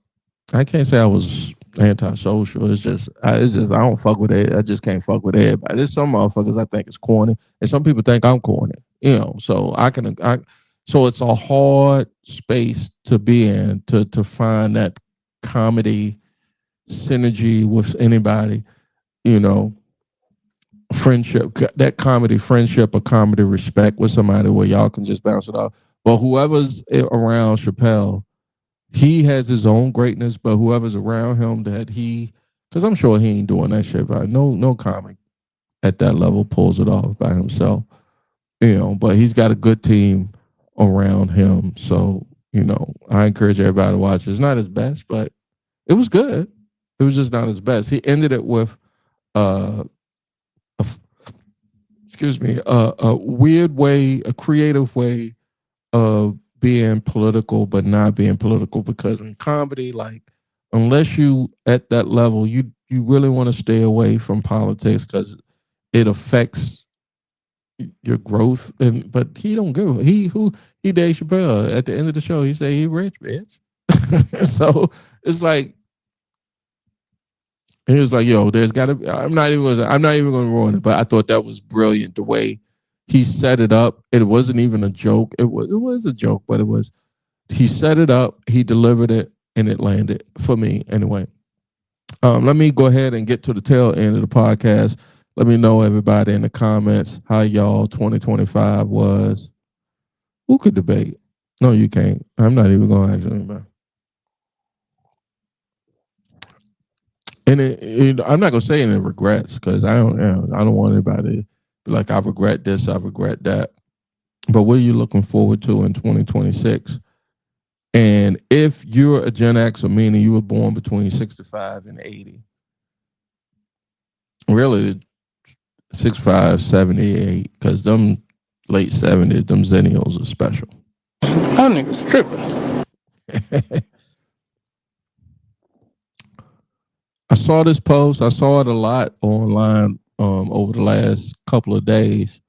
I can't say I was antisocial. It's just I don't fuck with it. I just can't fuck with everybody. There's some motherfuckers I think is corny, and some people think I'm corny. So so it's a hard space to be in to find that comedy synergy with anybody. Friendship, that comedy friendship or comedy respect with somebody where y'all can just bounce it off. But whoever's around Chappelle, he has his own greatness, but whoever's around him because I'm sure he ain't doing that shit. Right? No comic at that level pulls it off by himself. But he's got a good team around him. So, I encourage everybody to watch. It's not his best, but it was good. It was just not his best. He ended it with a weird way, a creative way of being political but not being political, because in comedy, like, unless you at that level, you really want to stay away from politics because it affects your growth. But he don't give a he Dave Chappelle. At the end of the show, he say he rich, bitch. So it's like, he was like, yo, there's gotta be, I'm not even gonna ruin it, but I thought that was brilliant the way he set it up. It wasn't even a joke. It was a joke, but he set it up, he delivered it, and it landed for me anyway. Let me go ahead and get to the tail end of the podcast. Let me know, everybody, in the comments how y'all 2025 was. Who could debate? No, you can't. I'm not even going to ask anybody. And I'm not going to say any regrets because I don't want anybody to be like, I regret this, I regret that. But what are you looking forward to in 2026? And if you're a Gen X, or meaning you were born between 65 and 80, really 65, 78, because them late 70s, them Zennials are special. That nigga's tripping. I saw this post. I saw it a lot online over the last couple of days.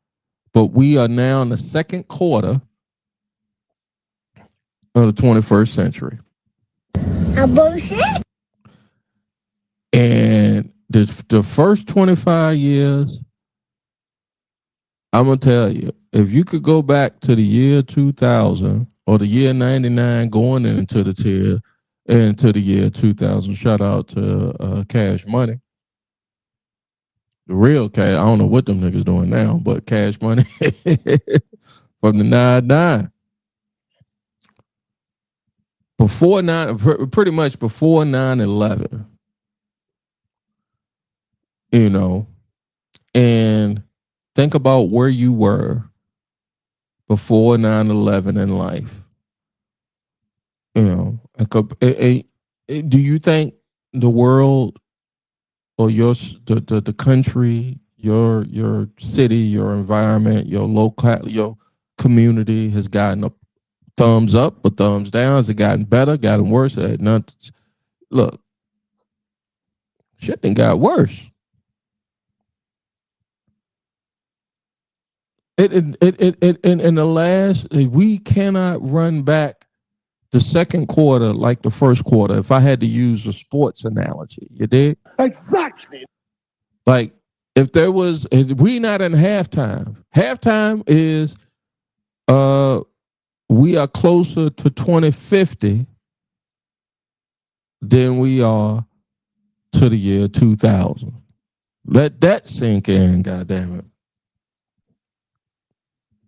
But we are now in the second quarter of the 21st century. A bullshit? And the first 25 years, I'm going to tell you, if you could go back to the year 2000 or the year 99 going into the year 2000, shout out to Cash Money. The real Cash, I don't know what them niggas doing now, but Cash Money from the 99. Pretty much before 9/11, and think about where you were before 9/11 in life. Do you think the world or the country, your city, your environment, your local, your community has gotten a thumbs up or thumbs down? Has it gotten better, gotten worse? Look, shit done got worse. In the last, we cannot run back the second quarter like the first quarter. If I had to use a sports analogy, you did? Exactly. Like, if we not in halftime. Halftime is we are closer to 2050 than we are to the year 2000. Let that sink in, goddammit.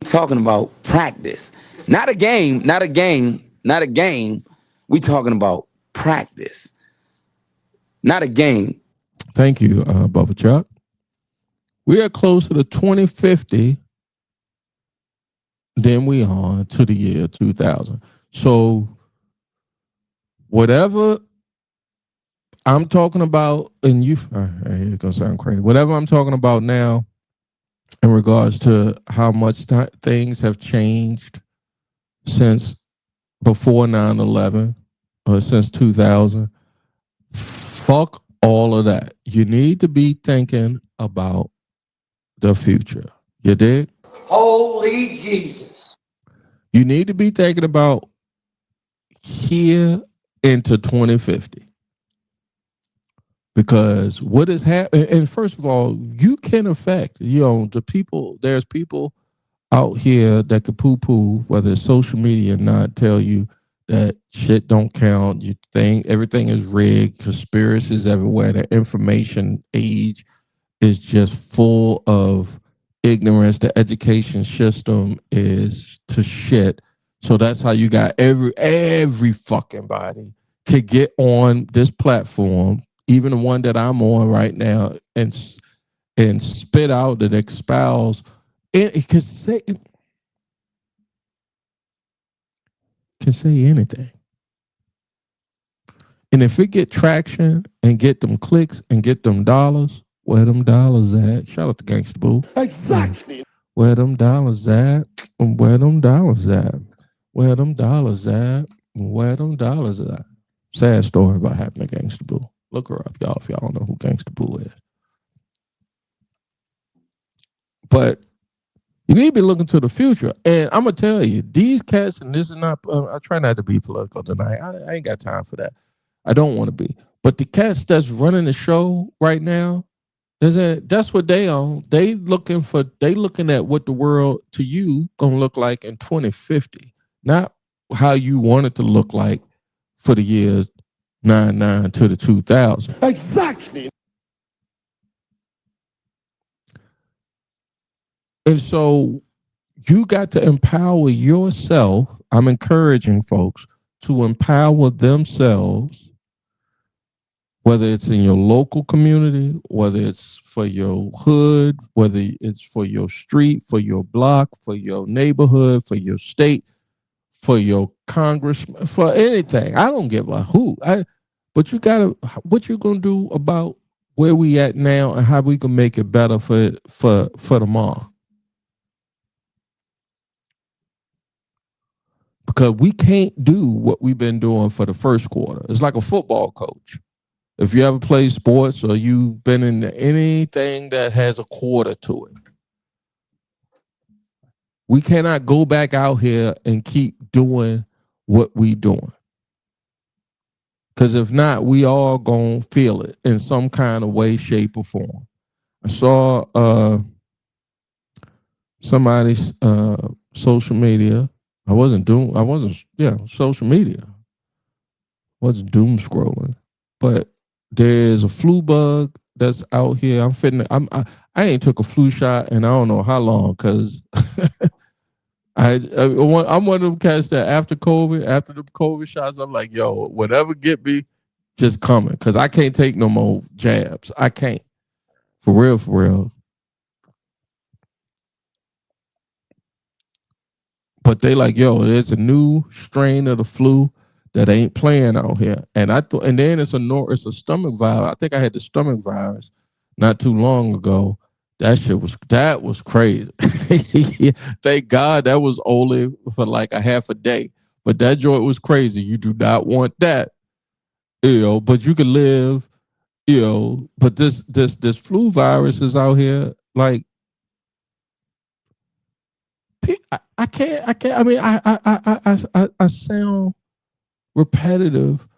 Talking about practice. Not a game. We talking about practice. Not a game. Thank you, Bubba Chuck. We are closer to 2050 than we are to the year 2000. So whatever I'm talking about, and it's going to sound crazy. Whatever I'm talking about now in regards to how much things have changed since before 9/11 or since 2000, fuck all of that. You need to be thinking about the future. You dig? Holy Jesus. You need to be thinking about here into 2050. Because what is happening, and first of all, you can affect, the people, there's people out here that could poo-poo, whether it's social media or not, tell you that shit don't count. You think everything is rigged, conspiracies everywhere. The information age is just full of ignorance. The education system is to shit. So that's how you got every fucking body could get on this platform, even the one that I'm on right now, and spit out and espouse. It can say anything. And if it get traction and get them clicks and get them dollars, where them dollars at? Shout out to Gangsta Boo. Exactly. Where them dollars at? Where them dollars at? Where them dollars at? Where them dollars at? Sad story about happening to Gangsta Boo. Look her up, y'all, if y'all don't know who Gangsta Boo is. But you need to be looking to the future. And I'm going to tell you, these cats, and this is not, I try not to be political tonight. I ain't got time for that. I don't want to be. But the cats that's running the show right now, That's what they on. They looking at what the world to you gonna look like in 2050, not how you want it to look like for the years 99 to the 2000. Exactly. And so you got to empower yourself. I'm encouraging folks to empower themselves, whether it's in your local community, whether it's for your hood, whether it's for your street, for your block, for your neighborhood, for your state, for your congressman, for anything. I don't give a who. But you gotta, what you gonna do about where we at now and how we can make it better for tomorrow? Because we can't do what we've been doing for the first quarter. It's like a football coach. If you ever played sports or you've been in anything that has a quarter to it, we cannot go back out here and keep doing what we doing. Because if not, we all gonna feel it in some kind of way, shape, or form. I saw somebody's social media. Social media. Wasn't doom scrolling. But there's a flu bug that's out here. I ain't took a flu shot and I don't know how long because I'm one of them cats that after the COVID shots, I'm like, yo, whatever get me, just coming because I can't take no more jabs. I can't. For real, for real. But they like, yo, there's a new strain of the flu that ain't playing out here. And and then it's a stomach virus. I think I had the stomach virus not too long ago. That was crazy. Thank God that was only for like a half a day. But that joint was crazy. You do not want that. But you can live, but this flu virus is out here like I can't. I mean, I sound repetitive,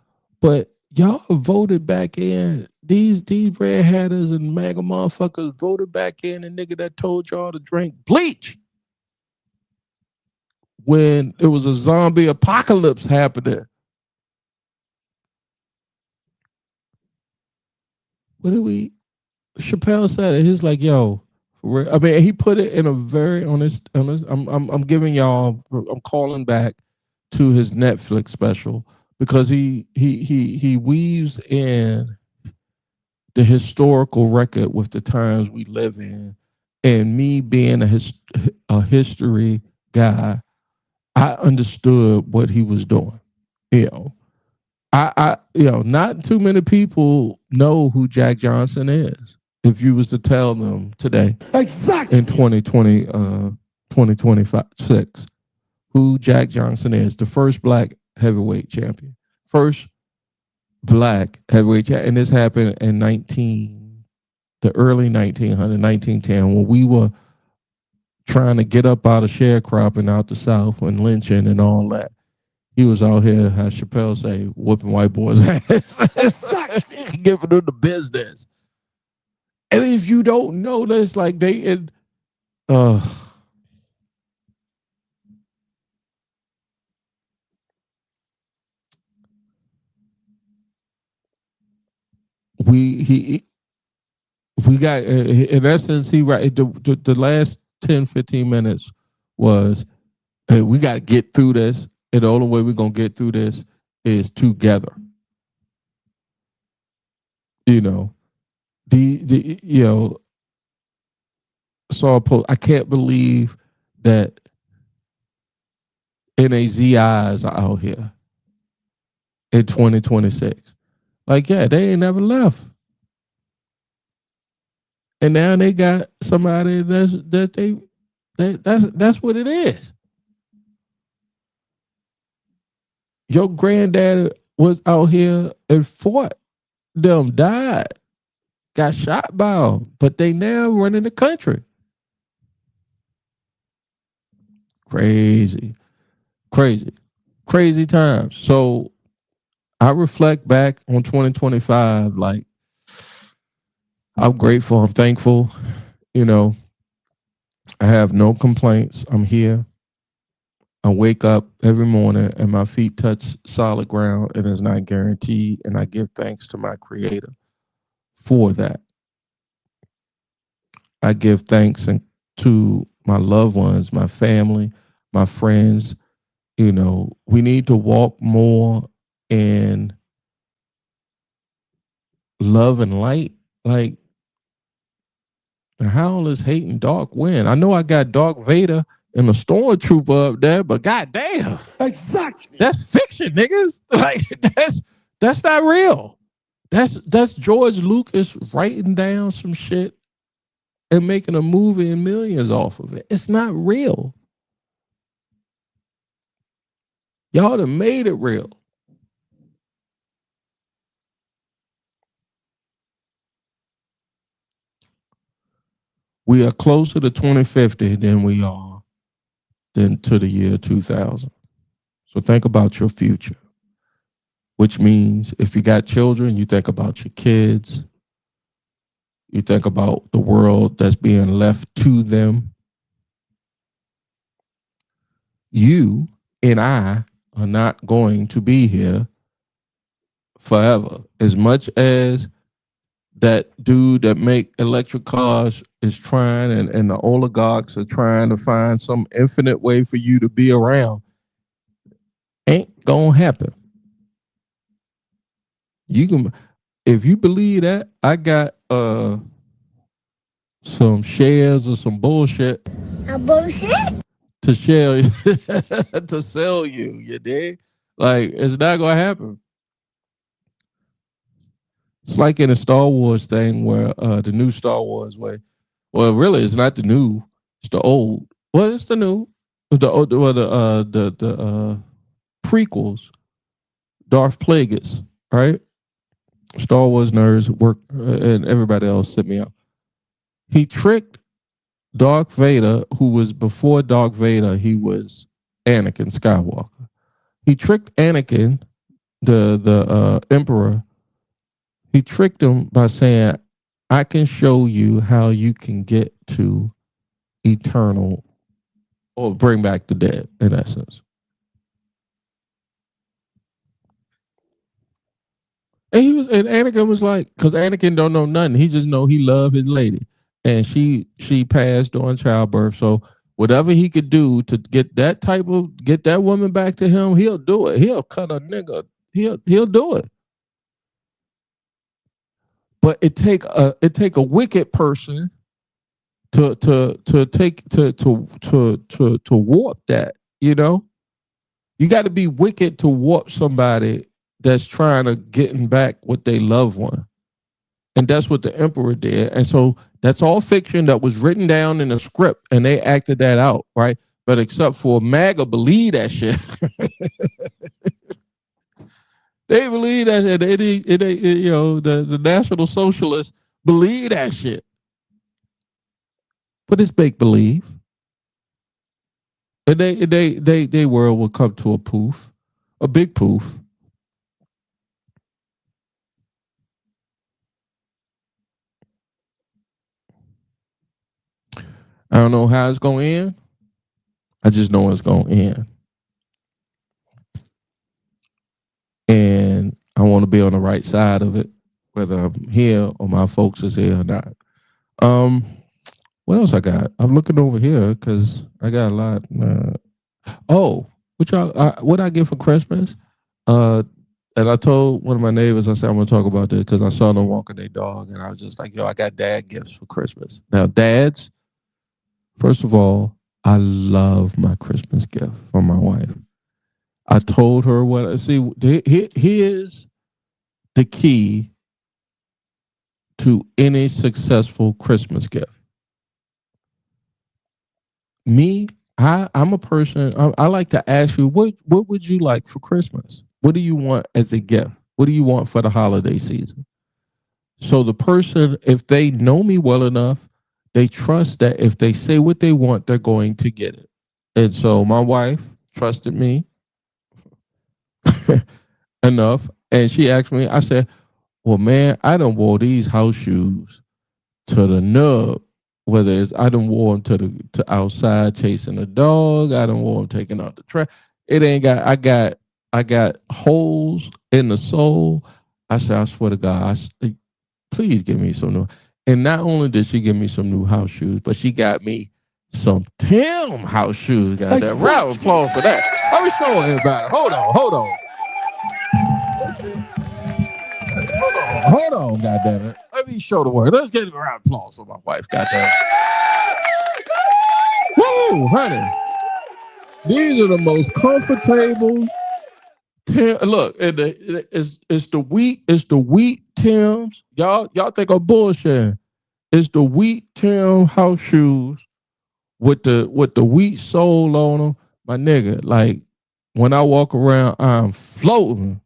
but y'all voted back in. These red hatters and MAGA motherfuckers voted back in a nigga that told y'all to drink bleach when it was a zombie apocalypse happening. What did we? Chappelle said it. He's like, yo. I mean, he put it in a very honest. I'm giving y'all. I'm calling back to his Netflix special because he weaves in the historical record with the times we live in, and me being a history guy, I understood what he was doing. Not too many people know who Jack Johnson is. If you was to tell them today, Exactly. in 2026, who Jack Johnson is, the first black heavyweight champion, first black heavyweight champion, and this happened in the early 1900s, 1910, when we were trying to get up out of sharecropping out the South and lynching and all that. He was out here, how Chappelle say, whooping white boys' ass, giving them the business. And if you don't know this, like we got in essence the last 10-15 minutes was hey, we got to get through this, and the only way we're gonna get through this is together. Saw a post. I can't believe that NAZIs are out here in 2026. Like, yeah, they ain't never left. And now they got somebody that's what it is. Your granddaddy was out here and fought them, died, got shot by them, but they now running the country. Crazy times. So I reflect back on 2025 like, I'm grateful. I'm thankful. You know, I have no complaints. I'm here. I wake up every morning and my feet touch solid ground and it's not guaranteed. And I give thanks to my creator for that. I give thanks to my loved ones, my family, my friends. You know, we need to walk more in love and light. Like, how is hate and dark win? I know I got Dark Vader and a stormtrooper up there, but goddamn, Exactly. that's fiction, niggas. Like that's not real. That's George Lucas writing down some shit and making a movie and millions off of it. It's not real. Y'all done made it real. We are closer to 2050 than we are than to the year 2000. So think about your future, which means if you got children, you think about your kids. You think about the world that's being left to them. You and I are not going to be here forever. As much as that dude that make electric cars is trying and the oligarchs are trying to find some infinite way for you to be around, ain't gonna happen. You can, if you believe that, I got some shares or some bullshit A bullshit? to share to sell you. You dig? Like it's not gonna happen. It's like in a Star Wars thing where the new Star Wars way. Well, really, it's not the new. It's the old. Well, it's the new. The old. Well, the prequels. Darth Plagueis, right? Star Wars nerds work and everybody else set me up. He tricked Darth Vader, who was before Darth Vader. He was Anakin Skywalker. He tricked Anakin, the Emperor. He tricked him by saying, I can show you how you can get to eternal or bring back the dead, in essence. And Anakin was like, because Anakin don't know nothing. He just know he loved his lady. And she passed during childbirth. So whatever he could do to get that woman back to him, he'll do it. He'll cut a nigga. He'll do it. But it take a wicked person to warp that, you know? You got to be wicked to warp somebody that's trying to getting back what they loved one. And that's what the emperor did. And so that's all fiction that was written down in a script and they acted that out, right? But except for MAGA believe that shit. They believe that you know, the National Socialists believe that shit. But it's make believe. And they world will come to a poof, a big poof. I don't know how it's going to end. I just know it's going to end. And I want to be on the right side of it, whether I'm here or my folks is here or not. What else I got? I'm looking over here because I got a lot. What I get for Christmas? And I told one of my neighbors, I said, I'm going to talk about this because I saw them walking their dog. And I was just like, yo, I got dad gifts for Christmas. Now, dads, first of all, I love my Christmas gift from my wife. I told her what I see. Here's the key to any successful Christmas gift. Me, I'm a person, I like to ask you, what would you like for Christmas? What do you want as a gift? What do you want for the holiday season? So the person, if they know me well enough, they trust that if they say what they want, they're going to get it. And so my wife trusted me enough. And she asked me, I said, well, man, I done wore these house shoes to the nub. Whether it's I done wore them to outside chasing a dog, I done wore them taking out the trash. It ain't got I got holes in the sole. I said, I swear to God, please give me some new. And not only did she give me some new house shoes, but she got me some Tim house shoes. Got that round of applause for that. Let me show everybody. Hold on. Hold on, goddamn it. Let me show the word. Let's get a round of applause for my wife, goddamn it. Woo, honey. These are the most comfortable look, it's the wheat Tims. Y'all think I'm bullshitting. It's the wheat Tim house shoes with the wheat sole on them. My nigga, like when I walk around, I'm floating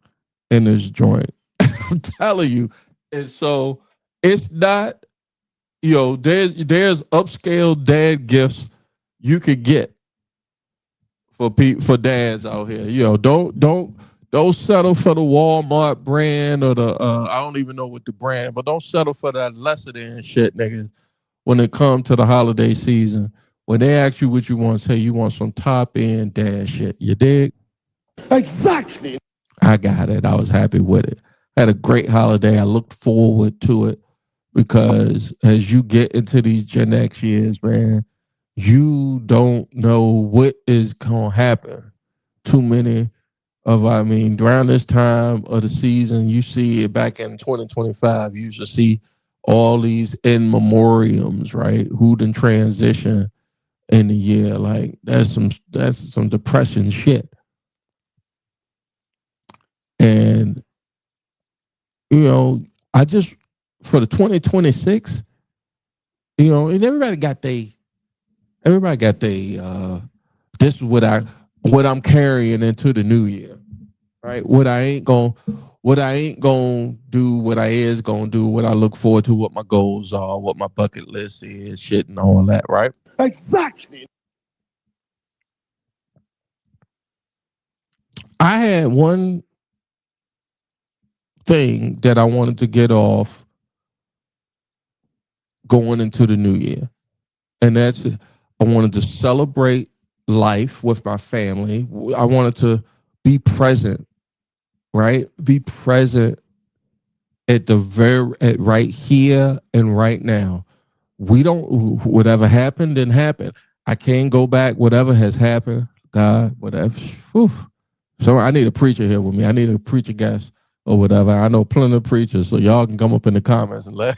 in this joint. I'm telling you. And so it's not, there's upscale dad gifts you could get for dads out here. Don't settle for the Walmart brand or the I don't even know what the brand, but don't settle for that lesser than shit, nigga. When it comes to the holiday season, when they ask you what you want, say you want some top end dad shit. You dig? Exactly. I got it. I was happy with it. Had a great holiday. I looked forward to it because as you get into these Gen X years, man, you don't know what is gonna happen. Too many around this time of the season, you see it back in 2025, you used to see all these in memoriams, right? Who done transition in the year. Like that's some depression shit. And I just for the 2026, and everybody got they this is what I'm carrying into the new year. Right? What I ain't gonna do, what I is gonna do, what I look forward to, what my goals are, what my bucket list is, shit and all that, right? Exactly. I had one thing that I wanted to get off going into the new year. And that's I wanted to celebrate life with my family. I wanted to be present, right? Be present at right here and right now. Whatever happened didn't happen. I can't go back. Whatever has happened, God, whatever. Whew. So I need a preacher here with me. I need a preacher guest or whatever. I know plenty of preachers, so y'all can come up in the comments and let.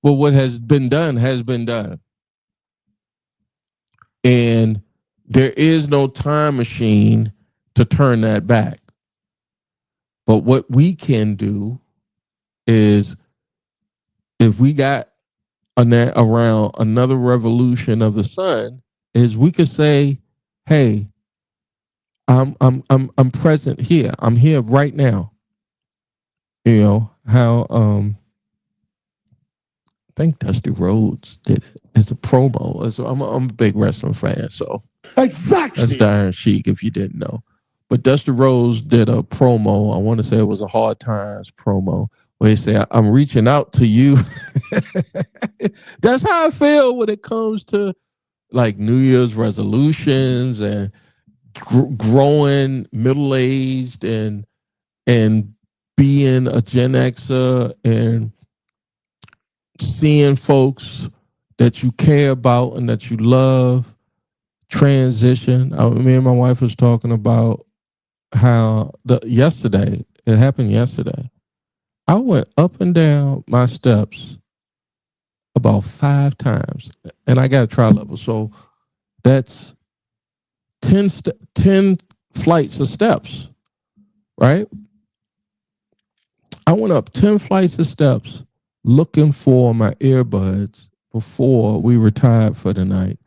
But what has been done has been done. And there is no time machine to turn that back. But what we can do is if we got around another revolution of the sun, is we could say, hey, I'm present here. I'm here right now. How I think Dusty Rhodes did it. It's a promo. I'm a big wrestling fan, so exactly. That's the Iron Sheik if you didn't know. But Dusty Rhodes did a promo. I want to say it was a Hard Times promo where he said, I'm reaching out to you. That's how I feel when it comes to like New Year's resolutions and growing middle-aged and being a Gen Xer and seeing folks that you care about and that you love transition. Me and my wife was talking about how it happened yesterday. I went up and down my steps about 5 times, and I got a tri-level, so that's 10 flights of steps, right? I went up 10 flights of steps looking for my earbuds before we retired for the night.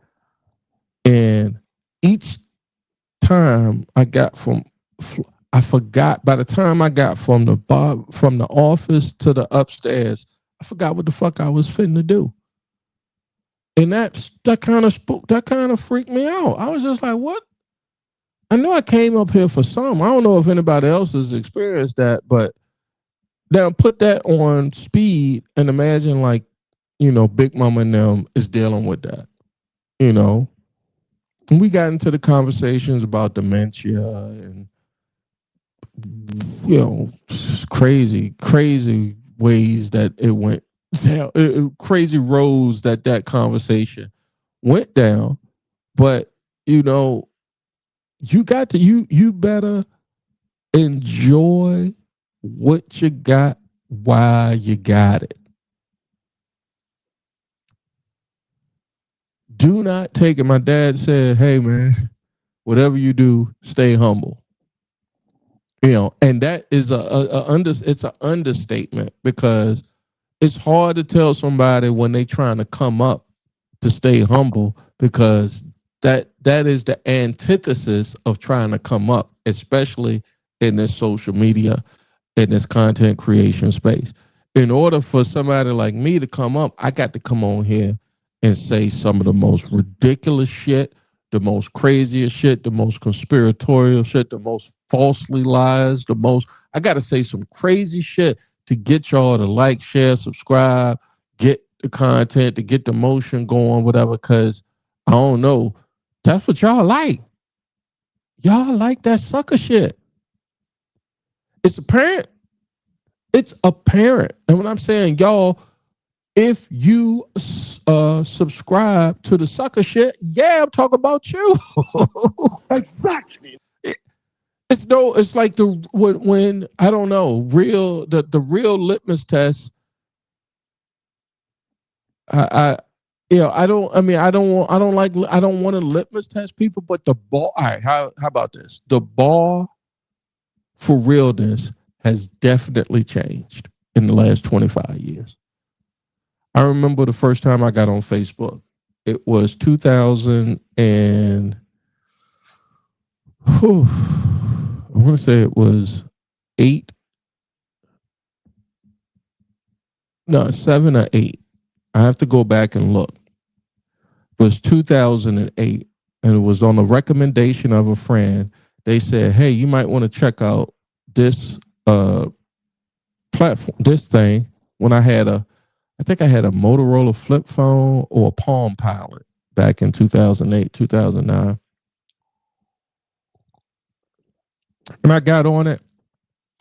And each time I forgot, by the time I got from the office to the upstairs, I forgot what the fuck I was finna do. And that kind of freaked me out. I was just like, what? I know I came up here for some. I don't know if anybody else has experienced that, but now put that on speed and imagine like Big Mama and them is dealing with that. And we got into the conversations about dementia and crazy ways that it went down, crazy roads that conversation went down. But you got to you better enjoy what you got while you got it. Do not take it. My dad said, "Hey man, whatever you do, stay humble." And that is it's an understatement, because it's hard to tell somebody when they trying to come up to stay humble, because that is the antithesis of trying to come up, especially in this social media, in this content creation space. In order for somebody like me to come up, I got to come on here and say some of the most ridiculous shit, the most craziest shit, the most conspiratorial shit, the most falsely lies, I got to say some crazy shit to get y'all to like, share, subscribe, get the content, to get the motion going, whatever, because I don't know. That's what y'all like. Y'all like that sucker shit. It's apparent. It's apparent. And when I'm saying y'all, if you subscribe to the sucker shit, yeah, I'm talking about you. Exactly. It's like when I don't know, the real litmus test. I don't want to litmus test people, but the bar. All right, how about this? The bar for realness has definitely changed in the last 25 years. I remember the first time I got on Facebook. It was 2000 and I want to say it was 8, no, 7 or 8. I have to go back and look. It was 2008, and it was on the recommendation of a friend. They said, "Hey, you might want to check out this platform, this thing." When I think I had a Motorola flip phone or a Palm Pilot back in 2008, 2009. And I got on it,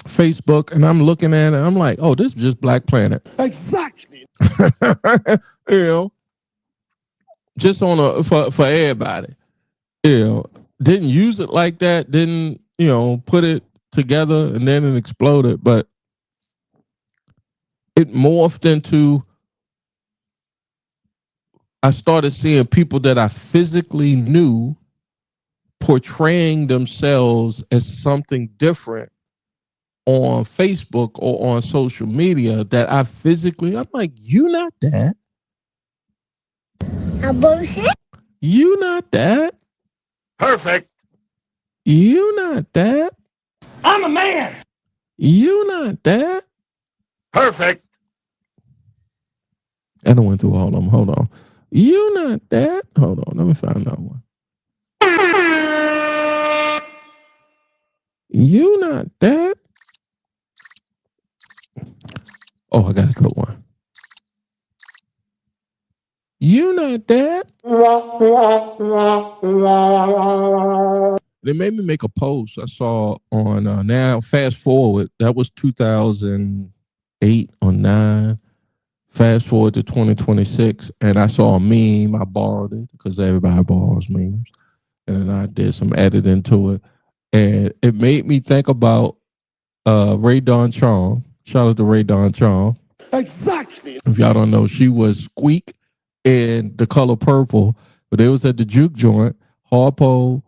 Facebook, and I'm looking at it. I'm like, oh, this is just Black Planet. Exactly. you know, just for everybody. Didn't use it like that. Didn't put it together and then it exploded. But it morphed into. I started seeing people that I physically knew portraying themselves as something different on Facebook or on social media that I'm like, you not that. A bullshit? You not that. Perfect. You not that. I'm a man. You not that. Perfect. And I went through all of them. Hold on. You not that. Hold on. Let me find that one. You not that. Oh, I got a good one. You not that. They made me make a post I saw on now. Fast forward, that was 2008 or 9. Fast forward to 2026, and I saw a meme. I borrowed it because everybody borrows memes, and then I did some editing to it, and it made me think about Ray Don Chong. Shout out to Ray Don Chong. Exactly. If y'all don't know, she was Squeak in The Color Purple, but it was at the juke joint. Harpo,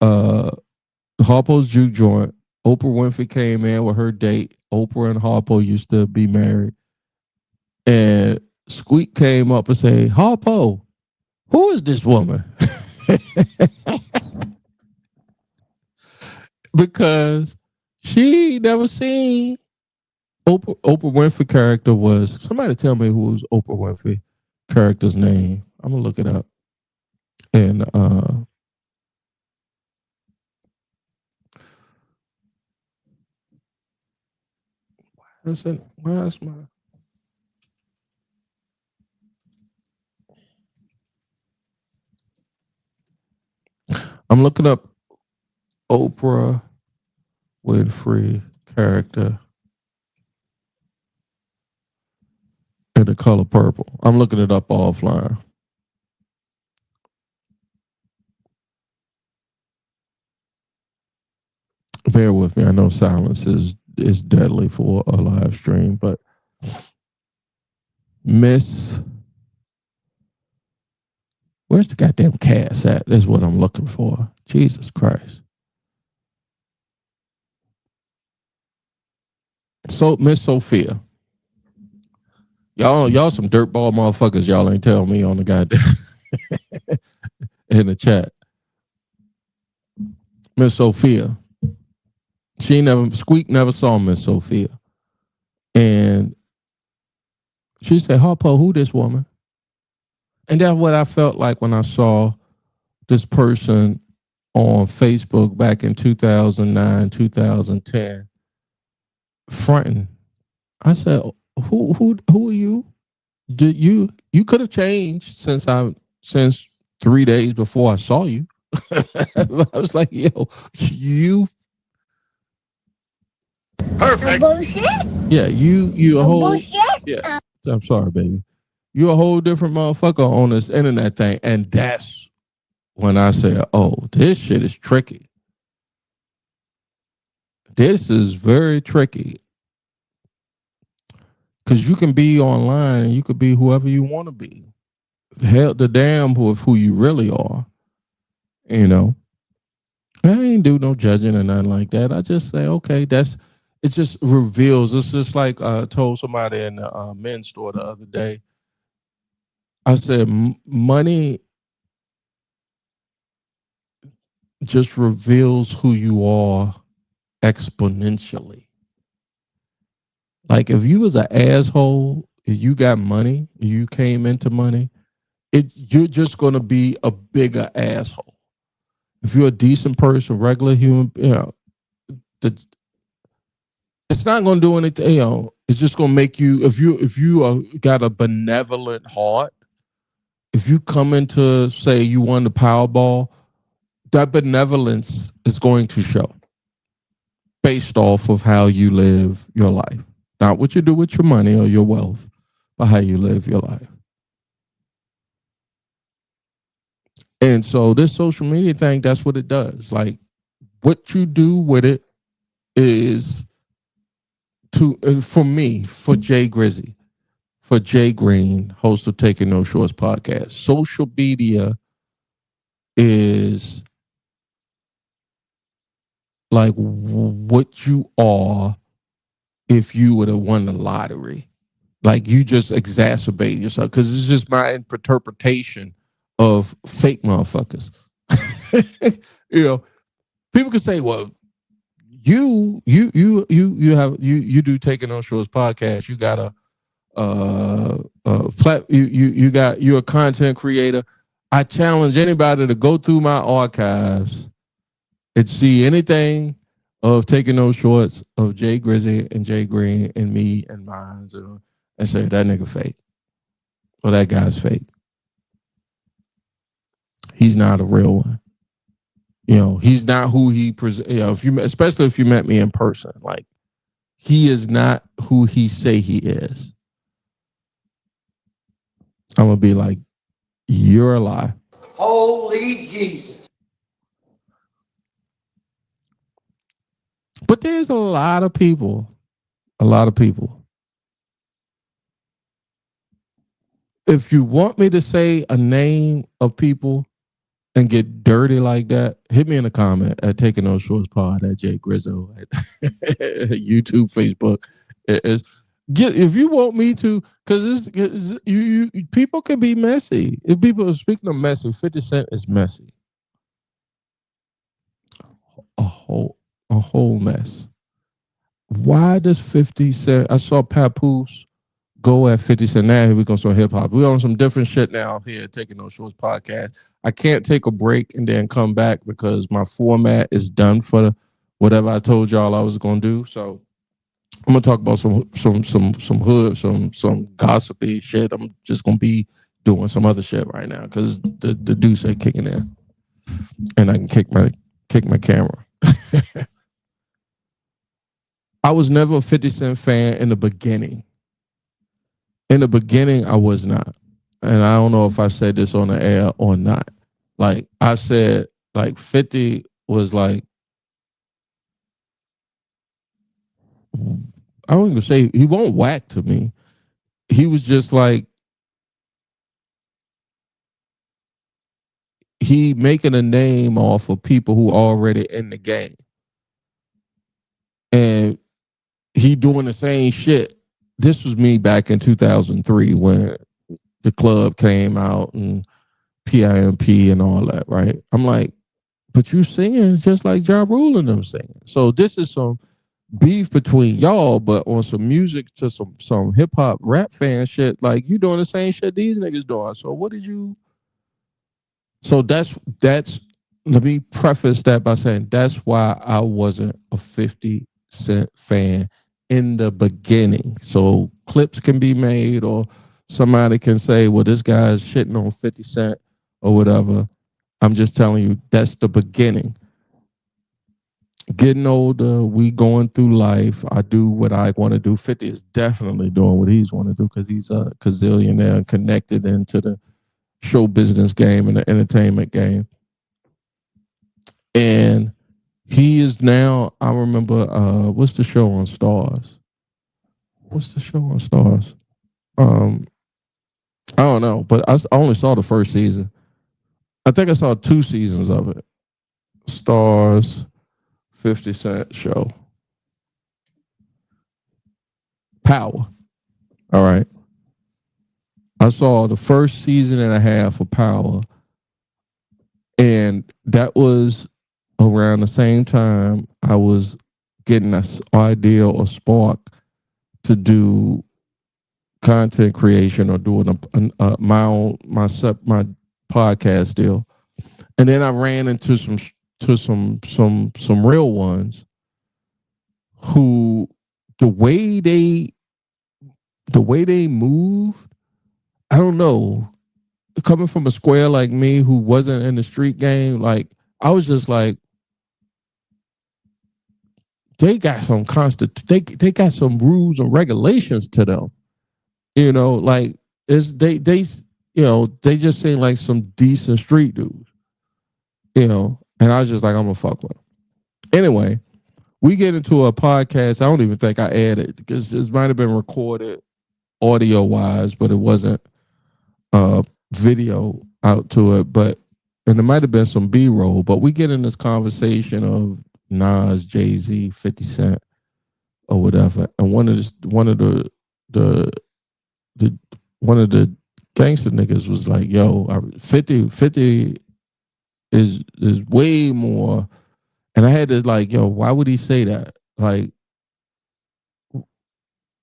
Harpo's juke joint. Oprah Winfrey came in with her date. Oprah and Harpo used to be married. And Squeak came up and said, Harpo, who is this woman? Because she never seen Oprah Winfrey character was. Somebody tell me who was Oprah Winfrey character's name. I'm gonna look it up. And where's my I'm looking up Oprah Winfrey character in the color purple. I'm looking it up offline. Bear with me. I know silence is deadly for a live stream, but where's the goddamn cast at? That's what I'm looking for. Jesus Christ. So Miss Sophia. Y'all some dirtball motherfuckers. Y'all ain't tell me on the goddamn in the chat. Miss Sophia. Squeak never saw Miss Sophia. And she said, Harpo, who this woman? And that's what I felt like when I saw this person on Facebook back in 2009, 2010, fronting. I said, who are you? Did you could have changed since 3 days before I saw you. I was like, yo, you Perfect. Bullshit. Yeah, you a whole Bullshit. Yeah. I'm sorry, baby. You a whole different motherfucker on this internet thing. And that's when I said, oh, this shit is tricky. This is very tricky. Because you can be online and you could be whoever you want to be. Hell, the damn who you really are. You know, I ain't do no judging or nothing like that. I just say, okay, it just reveals. It's just like I told somebody in the men's store the other day. I said, money just reveals who you are exponentially. Like if you was an asshole, if you got money, you came into money, you're just going to be a bigger asshole. If you're a decent person, regular human, it's not going to do anything. It's just going to make you. If you got a benevolent heart, if you come into say you won the Powerball, that benevolence is going to show based off of how you live your life, not what you do with your money or your wealth, but how you live your life. And so this social media thing, that's what it does. Like what you do with it is for me, for Jay Grizzy, for Jay Green, host of Taking No Shorts podcast, social media is like what you are if you would have won the lottery. Like you just exacerbate yourself because it's just my interpretation of fake motherfuckers. People can say, well, you do Taking No Shorts podcast. You got you're a content creator. I challenge anybody to go through my archives and see anything of Taking No Shorts of Jay Grizzy and Jay Green and me and mine and say that nigga fake or that guy's fake. He's not a real one. He's not who he presents. Especially if you met me in person, like he is not who he say he is. I'm gonna be like, you're a lie. Holy Jesus. But there's a lot of people. If you want me to say a name of people and get dirty like that, hit me in the comment at Taking No Shorts Pod at Jay Grizzo at YouTube, Facebook. If you want me to, because you people can be messy. If people are speaking of messy, 50 Cent is messy. A whole mess. Why does 50 Cent? I saw Papoose go at 50 Cent. Now here we go some hip hop. We're on some different shit now here at Taking No Shorts podcast. I can't take a break and then come back because my format is done for whatever I told y'all I was gonna do. So I'm gonna talk about some hood, some gossipy shit. I'm just gonna be doing some other shit right now because the deuce ain't kicking in. and I can kick my camera. I was never a 50 Cent fan in the beginning. In the beginning, I was not. And I don't know if I said this on the air or not. Like I said, like 50 was like, I don't even say he won't whack to me. He was just like, he making a name off of people who already in the game. And he doing the same shit. This was me back in 2003 when the club came out and PIMP and all that, right? I'm like, but you singing just like Ja Rule and them singing. So this is some beef between y'all, but on some music to some hip hop rap fan shit, like you doing the same shit these niggas doing. So what did you? So that's let me preface that by saying that's why I wasn't a 50 Cent fan in the beginning. So clips can be made or somebody can say, well, this guy's shitting on 50 Cent or whatever. I'm just telling you, that's the beginning. Getting older, we going through life. I do what I want to do. 50 is definitely doing what he's want to do because he's a gazillionaire and connected into the show business game and the entertainment game. And he is now, I remember, what's the show on Stars? What's the show on Stars? I don't know, but I only saw the first season. I think I saw 2 seasons of it. Stars, 50 Cent show. Power. All right. I saw the first season and a half of Power. And that was around the same time I was getting this idea or spark to do content creation or doing my podcast deal. And then I ran into some real ones who the way they moved, I don't know. Coming from a square like me who wasn't in the street game, like I was just like, they got some they got some rules and regulations to them. You know, like they they just seem like some decent street dudes. You know, and I was just like, I'm gonna fuck with them. Anyway, we get into a podcast. I don't even think I added because this might have been recorded audio wise, but it wasn't video out to it. And there might have been some B-roll, but we get in this conversation of Nas, Jay-Z, 50 Cent, or whatever. And one of the gangster niggas was like, yo, 50 is way more. And I had to like, yo, why would he say that? Like,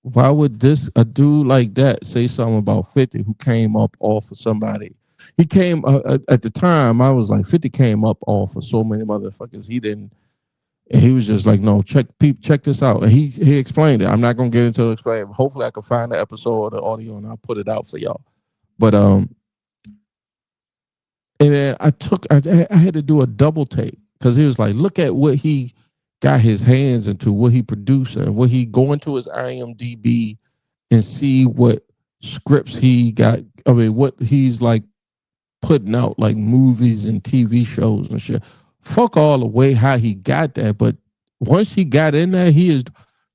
why would a dude like that say something about 50 who came up off of somebody? He came at the time. I was like, 50 came up off of so many motherfuckers. He was just like, no, check this out. And he explained it. I'm not gonna get into the explain. Hopefully, I can find the episode or the audio and I'll put it out for y'all. But and then I had to do a double take because he was like, look at what he got his hands into, what he produced, and what he go into his IMDb and see what scripts he got. I mean, what he's like putting out, like movies and TV shows and shit. Fuck all the way how he got that, but once he got in there, he is.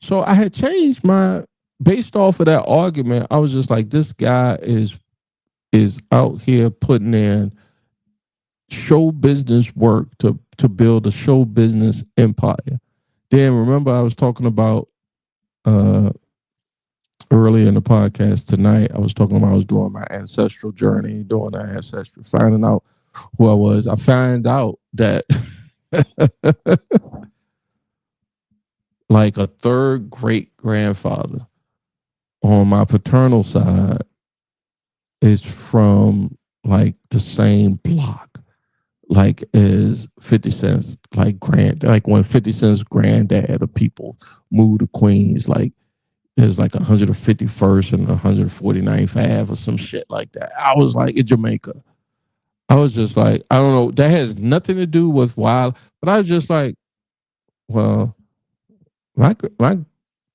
So I had changed based off of that argument. I was just like, this guy is out here putting in show business work to build a show business empire. Then remember I was talking about earlier in the podcast tonight, I was talking about I was doing my ancestral journey, doing that ancestry, finding out who I was. I found out that like a third great grandfather on my paternal side is from like the same block, like is 50 Cent's like when 50 Cent's granddad of people moved to Queens, like there's like 151st and 149th Ave or some shit like that. I was like in Jamaica. I was just like, I don't know. That has nothing to do with wild, but I was just like, well, my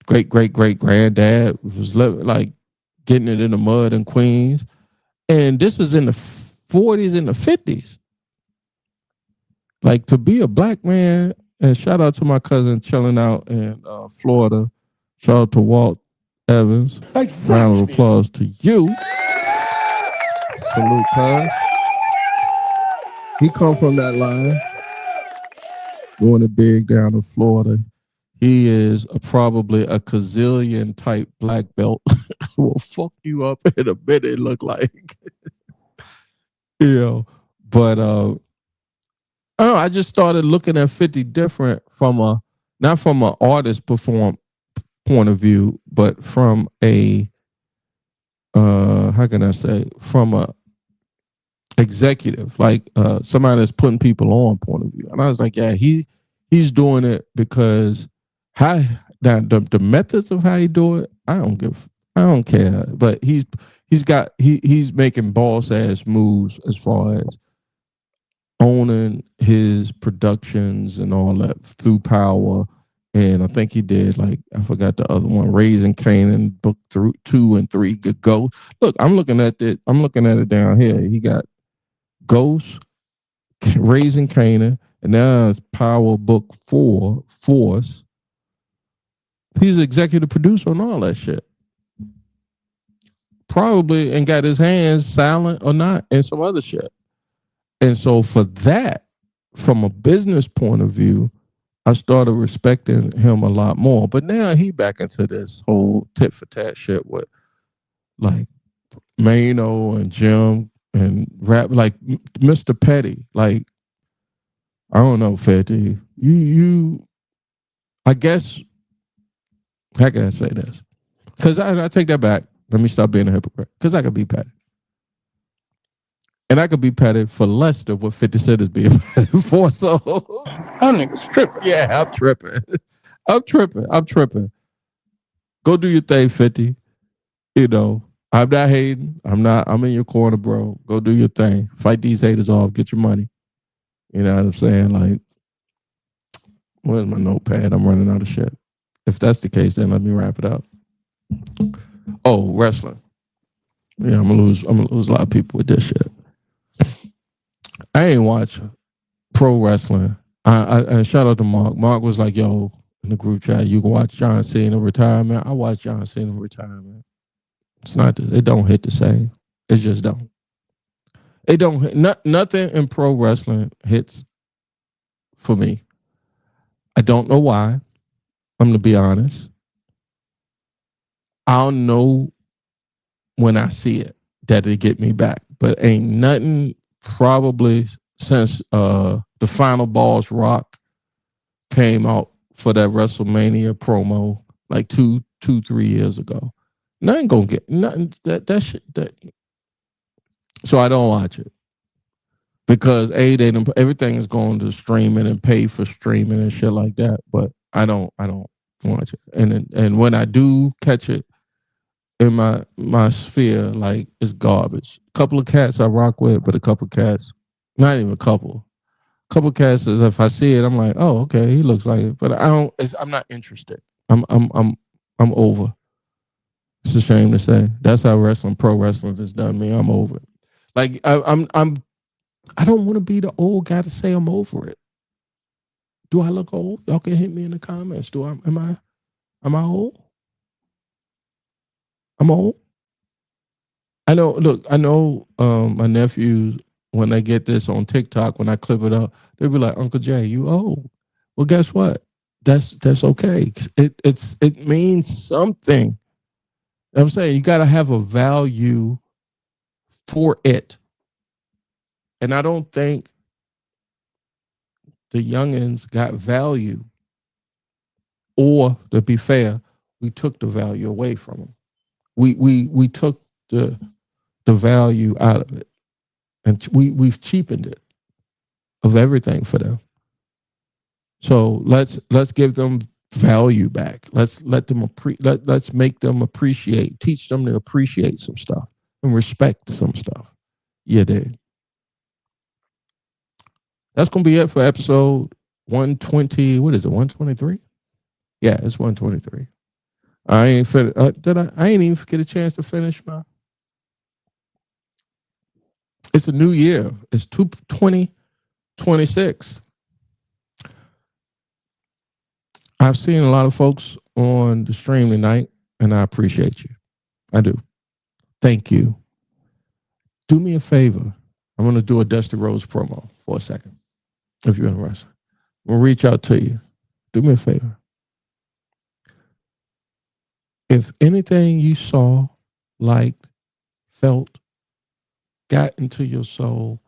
great granddad was like getting it in the mud in Queens, and this is in the 40s and the 50s. Like to be a black man, and shout out to my cousin chilling out in Florida. Shout out to Walt Evans. Round of applause to you. Salute, cuz. He come from that line, doing it big down in Florida. He is probably a gazillion type black belt. Will fuck you up in a minute, look like. But I don't know, I just started looking at 50 different from not from an artist point of view, but from a how can I say, from a executive, like somebody that's putting people on point of view. And I was like, yeah, he's doing it because how the methods of how he do it, I don't care. But he's making boss ass moves as far as owning his productions and all that through Power. And I think he did, like, I forgot the other one, Raising Canaan, book 2 and 3 could go. Look, I'm looking at it down here. He got Ghost, Raising Canaan, and now it's Power Book 4, Force. He's executive producer on all that shit. Probably, and got his hands silent or not and some other shit. And so for that, from a business point of view, I started respecting him a lot more. But now he back into this whole tit for tat shit with like Mano and Jim and rap, like Mr. Petty. Like, I don't know, 50. I guess, how can I say this? Because I take that back. Let me stop being a hypocrite. Because I could be petty. And I could be petty for less than what 50 Cent is being petty for. So That nigga's tripping. yeah, I'm tripping. I'm tripping. Go do your thing, 50. I'm not hating. I'm in your corner, bro. Go do your thing. Fight these haters off. Get your money. You know what I'm saying? Like, where's my notepad? I'm running out of shit. If that's the case, then let me wrap it up. Oh, wrestling. Yeah, I'm gonna lose a lot of people with this shit. I ain't watch pro wrestling. I shout out to Mark. Mark was like, yo, in the group chat, you can watch John Cena retirement. I watch John Cena retirement. It's not, it don't hit the same. It just don't. It don't, nothing in pro wrestling hits for me. I don't know why. I'm gonna be honest. I'll know when I see it that it get me back. But ain't nothing probably since the Final Boss Rock came out for that WrestleMania promo like 3 years ago. Nothing gonna get nothing that shit that. So I don't watch it because everything is going to streaming and pay for streaming and shit like that. But I don't watch it. And when I do catch it in my sphere, like, it's garbage. A couple of cats I rock with, but a couple cats, not even a couple. Couple cats is, if I see it, I'm like, oh, okay, he looks like it. But I'm not interested. I'm over. It's a shame to say. That's how pro wrestling has done me. I'm over it. Like, I don't want to be the old guy to say I'm over it. Do I look old? Y'all can hit me in the comments. Am I old? I'm old. I know my nephews, when they get this on TikTok, when I clip it up, they'll be like, Uncle Jay, you old. Well, guess what? That's okay. It means something. I'm saying you got to have a value for it. And I don't think the youngins got value, or, to be fair, we took the value away from them. We took the value out of it, and we've cheapened it of everything for them. So let's give them value back. Let's let them let's make them appreciate, teach them to appreciate some stuff and respect some stuff. Yeah, dude. That's going to be it for episode 120. What is it? 123? Yeah, it's 123. I ain't I ain't even get a chance to finish my. It's a new year. It's 2026. I've seen a lot of folks on the stream tonight, and I appreciate you. I do. Thank you. Do me a favor. I'm going to do a Dusty Rose promo for a second. If you're interested, we'll reach out to you. Do me a favor. If anything you saw, liked, felt, got into your soul,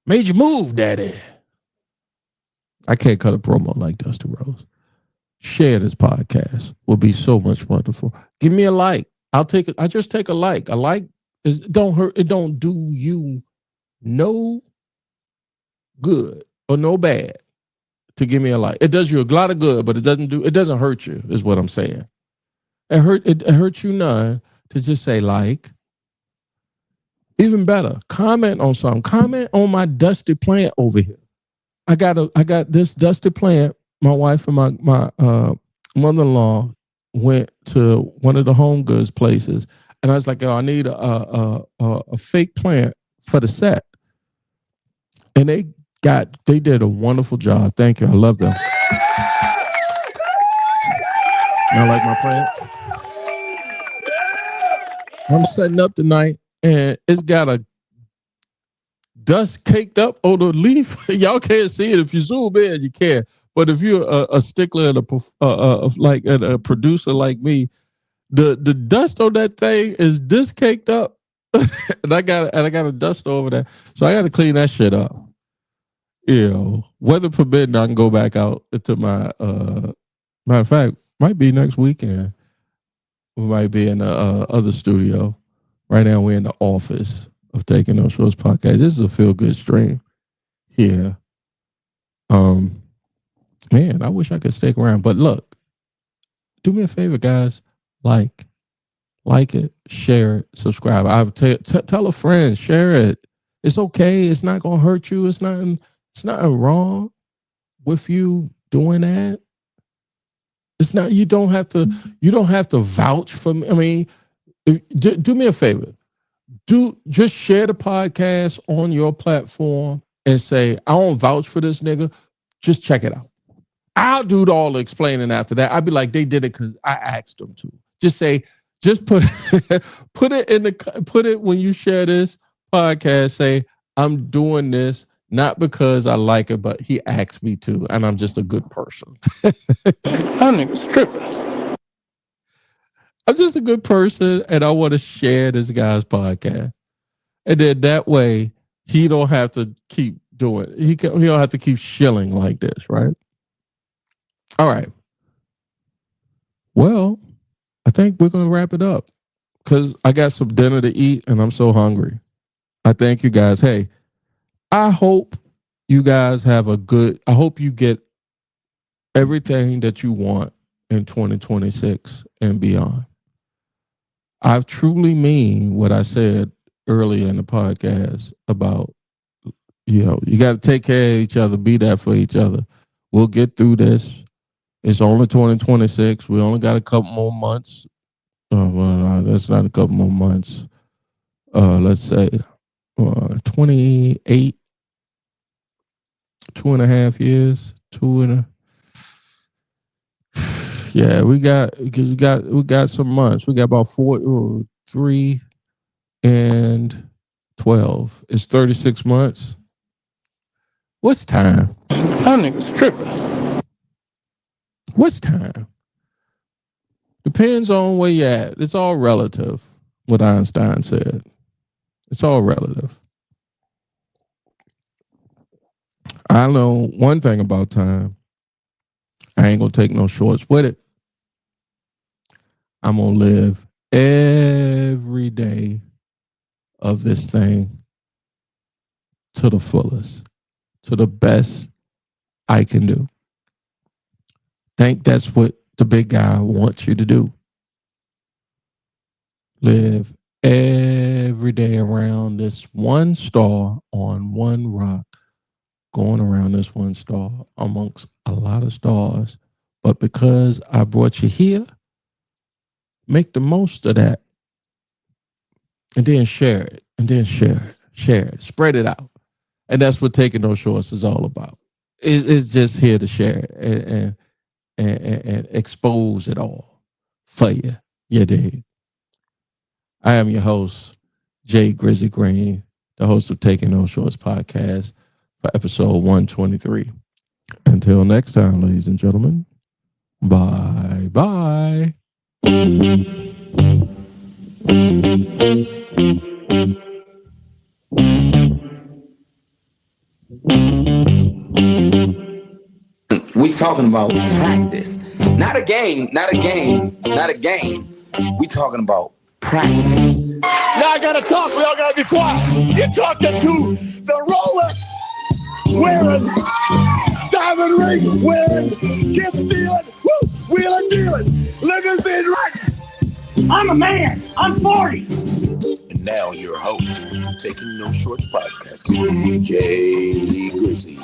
made you move, daddy. I can't cut a promo like Dusty Rose. Share this podcast. Will be so much wonderful. Give me a like. I just take a like. A like don't hurt. It don't do you no good or no bad to give me a like. It does you a lot of good, but it doesn't hurt you, is what I'm saying. It hurts you none to just say like. Even better, comment on something. Comment on my dusty plant over here. I got this dusty plant. My wife and my mother-in-law went to one of the home goods places, and I was like, "Oh, I need a fake plant for the set." And they did a wonderful job. Thank you. I love them. I like my plant. I'm setting up tonight, and it's got a dust caked up on the leaf. Y'all can't see it. If you zoom in, you can. But if you're a stickler and a producer like me, the dust on that thing is this caked up, and I got a dust over there, so I got to clean that shit up. Weather permitting, I can go back out to my. Matter of fact, might be next weekend. We might be in the other studio. Right now, we're in the office of Taking No Shorts podcast. This is a feel good stream here. Man, I wish I could stick around. But look, do me a favor, guys. Like it, share it, subscribe. I would tell a friend, share it. It's okay. It's not gonna hurt you. It's nothing wrong with you doing that. It's not. You don't have to vouch for me. I mean, do me a favor. Just share the podcast on your platform and say, I don't vouch for this nigga. Just check it out. I'll do all the explaining after that. I'd be like, they did it because I asked them to. Just put it when you share this podcast, say, I'm doing this not because I like it, but he asked me to, and I'm just a good person. That nigga's tripping. I'm just a good person, and I want to share this guy's podcast. And then that way, he don't have to keep doing it. He don't have to keep shilling like this, right? All right. Well, I think we're going to wrap it up because I got some dinner to eat, and I'm so hungry. I thank you guys. Hey, I hope you guys I hope you get everything that you want in 2026 and beyond. I truly mean what I said earlier in the podcast about, you got to take care of each other, be there for each other. We'll get through this. It's only 2026. We only got a couple more months. Well, that's not a couple more months. Let's say 28, 2.5 years, yeah, we got some months. We got about 3 and 12. It's 36 months. What's time? That nigga's tripping. What's time? Depends on where you're at. It's all relative, what Einstein said. It's all relative. I know one thing about time. I ain't going to take no shorts with it. I'm going to live every day of this thing to the fullest, to the best I can do. Think that's what the big guy wants you to do. Live every day around this one star on one rock going around this one star amongst a lot of stars. But because I brought you here, make the most of that. And then share it. And then share it. Spread it out. And that's what Taking No Shorts is all about. It's just here to share it and expose it all for you. You dig? I am your host, Jay Grizzly Green, the host of Taking No Shorts podcast for episode 123. Until next time, ladies and gentlemen, bye-bye. We talking about practice. Not a game. We talking about practice. Now I gotta talk. We all gotta be quiet. You're talking to the Rolex wearing, diamond ring wearing, gift stealing, wheeling dealing, limousine riding. I'm a man. I'm 40. And now your host, Taking No Shorts podcast, Jay Grizzly.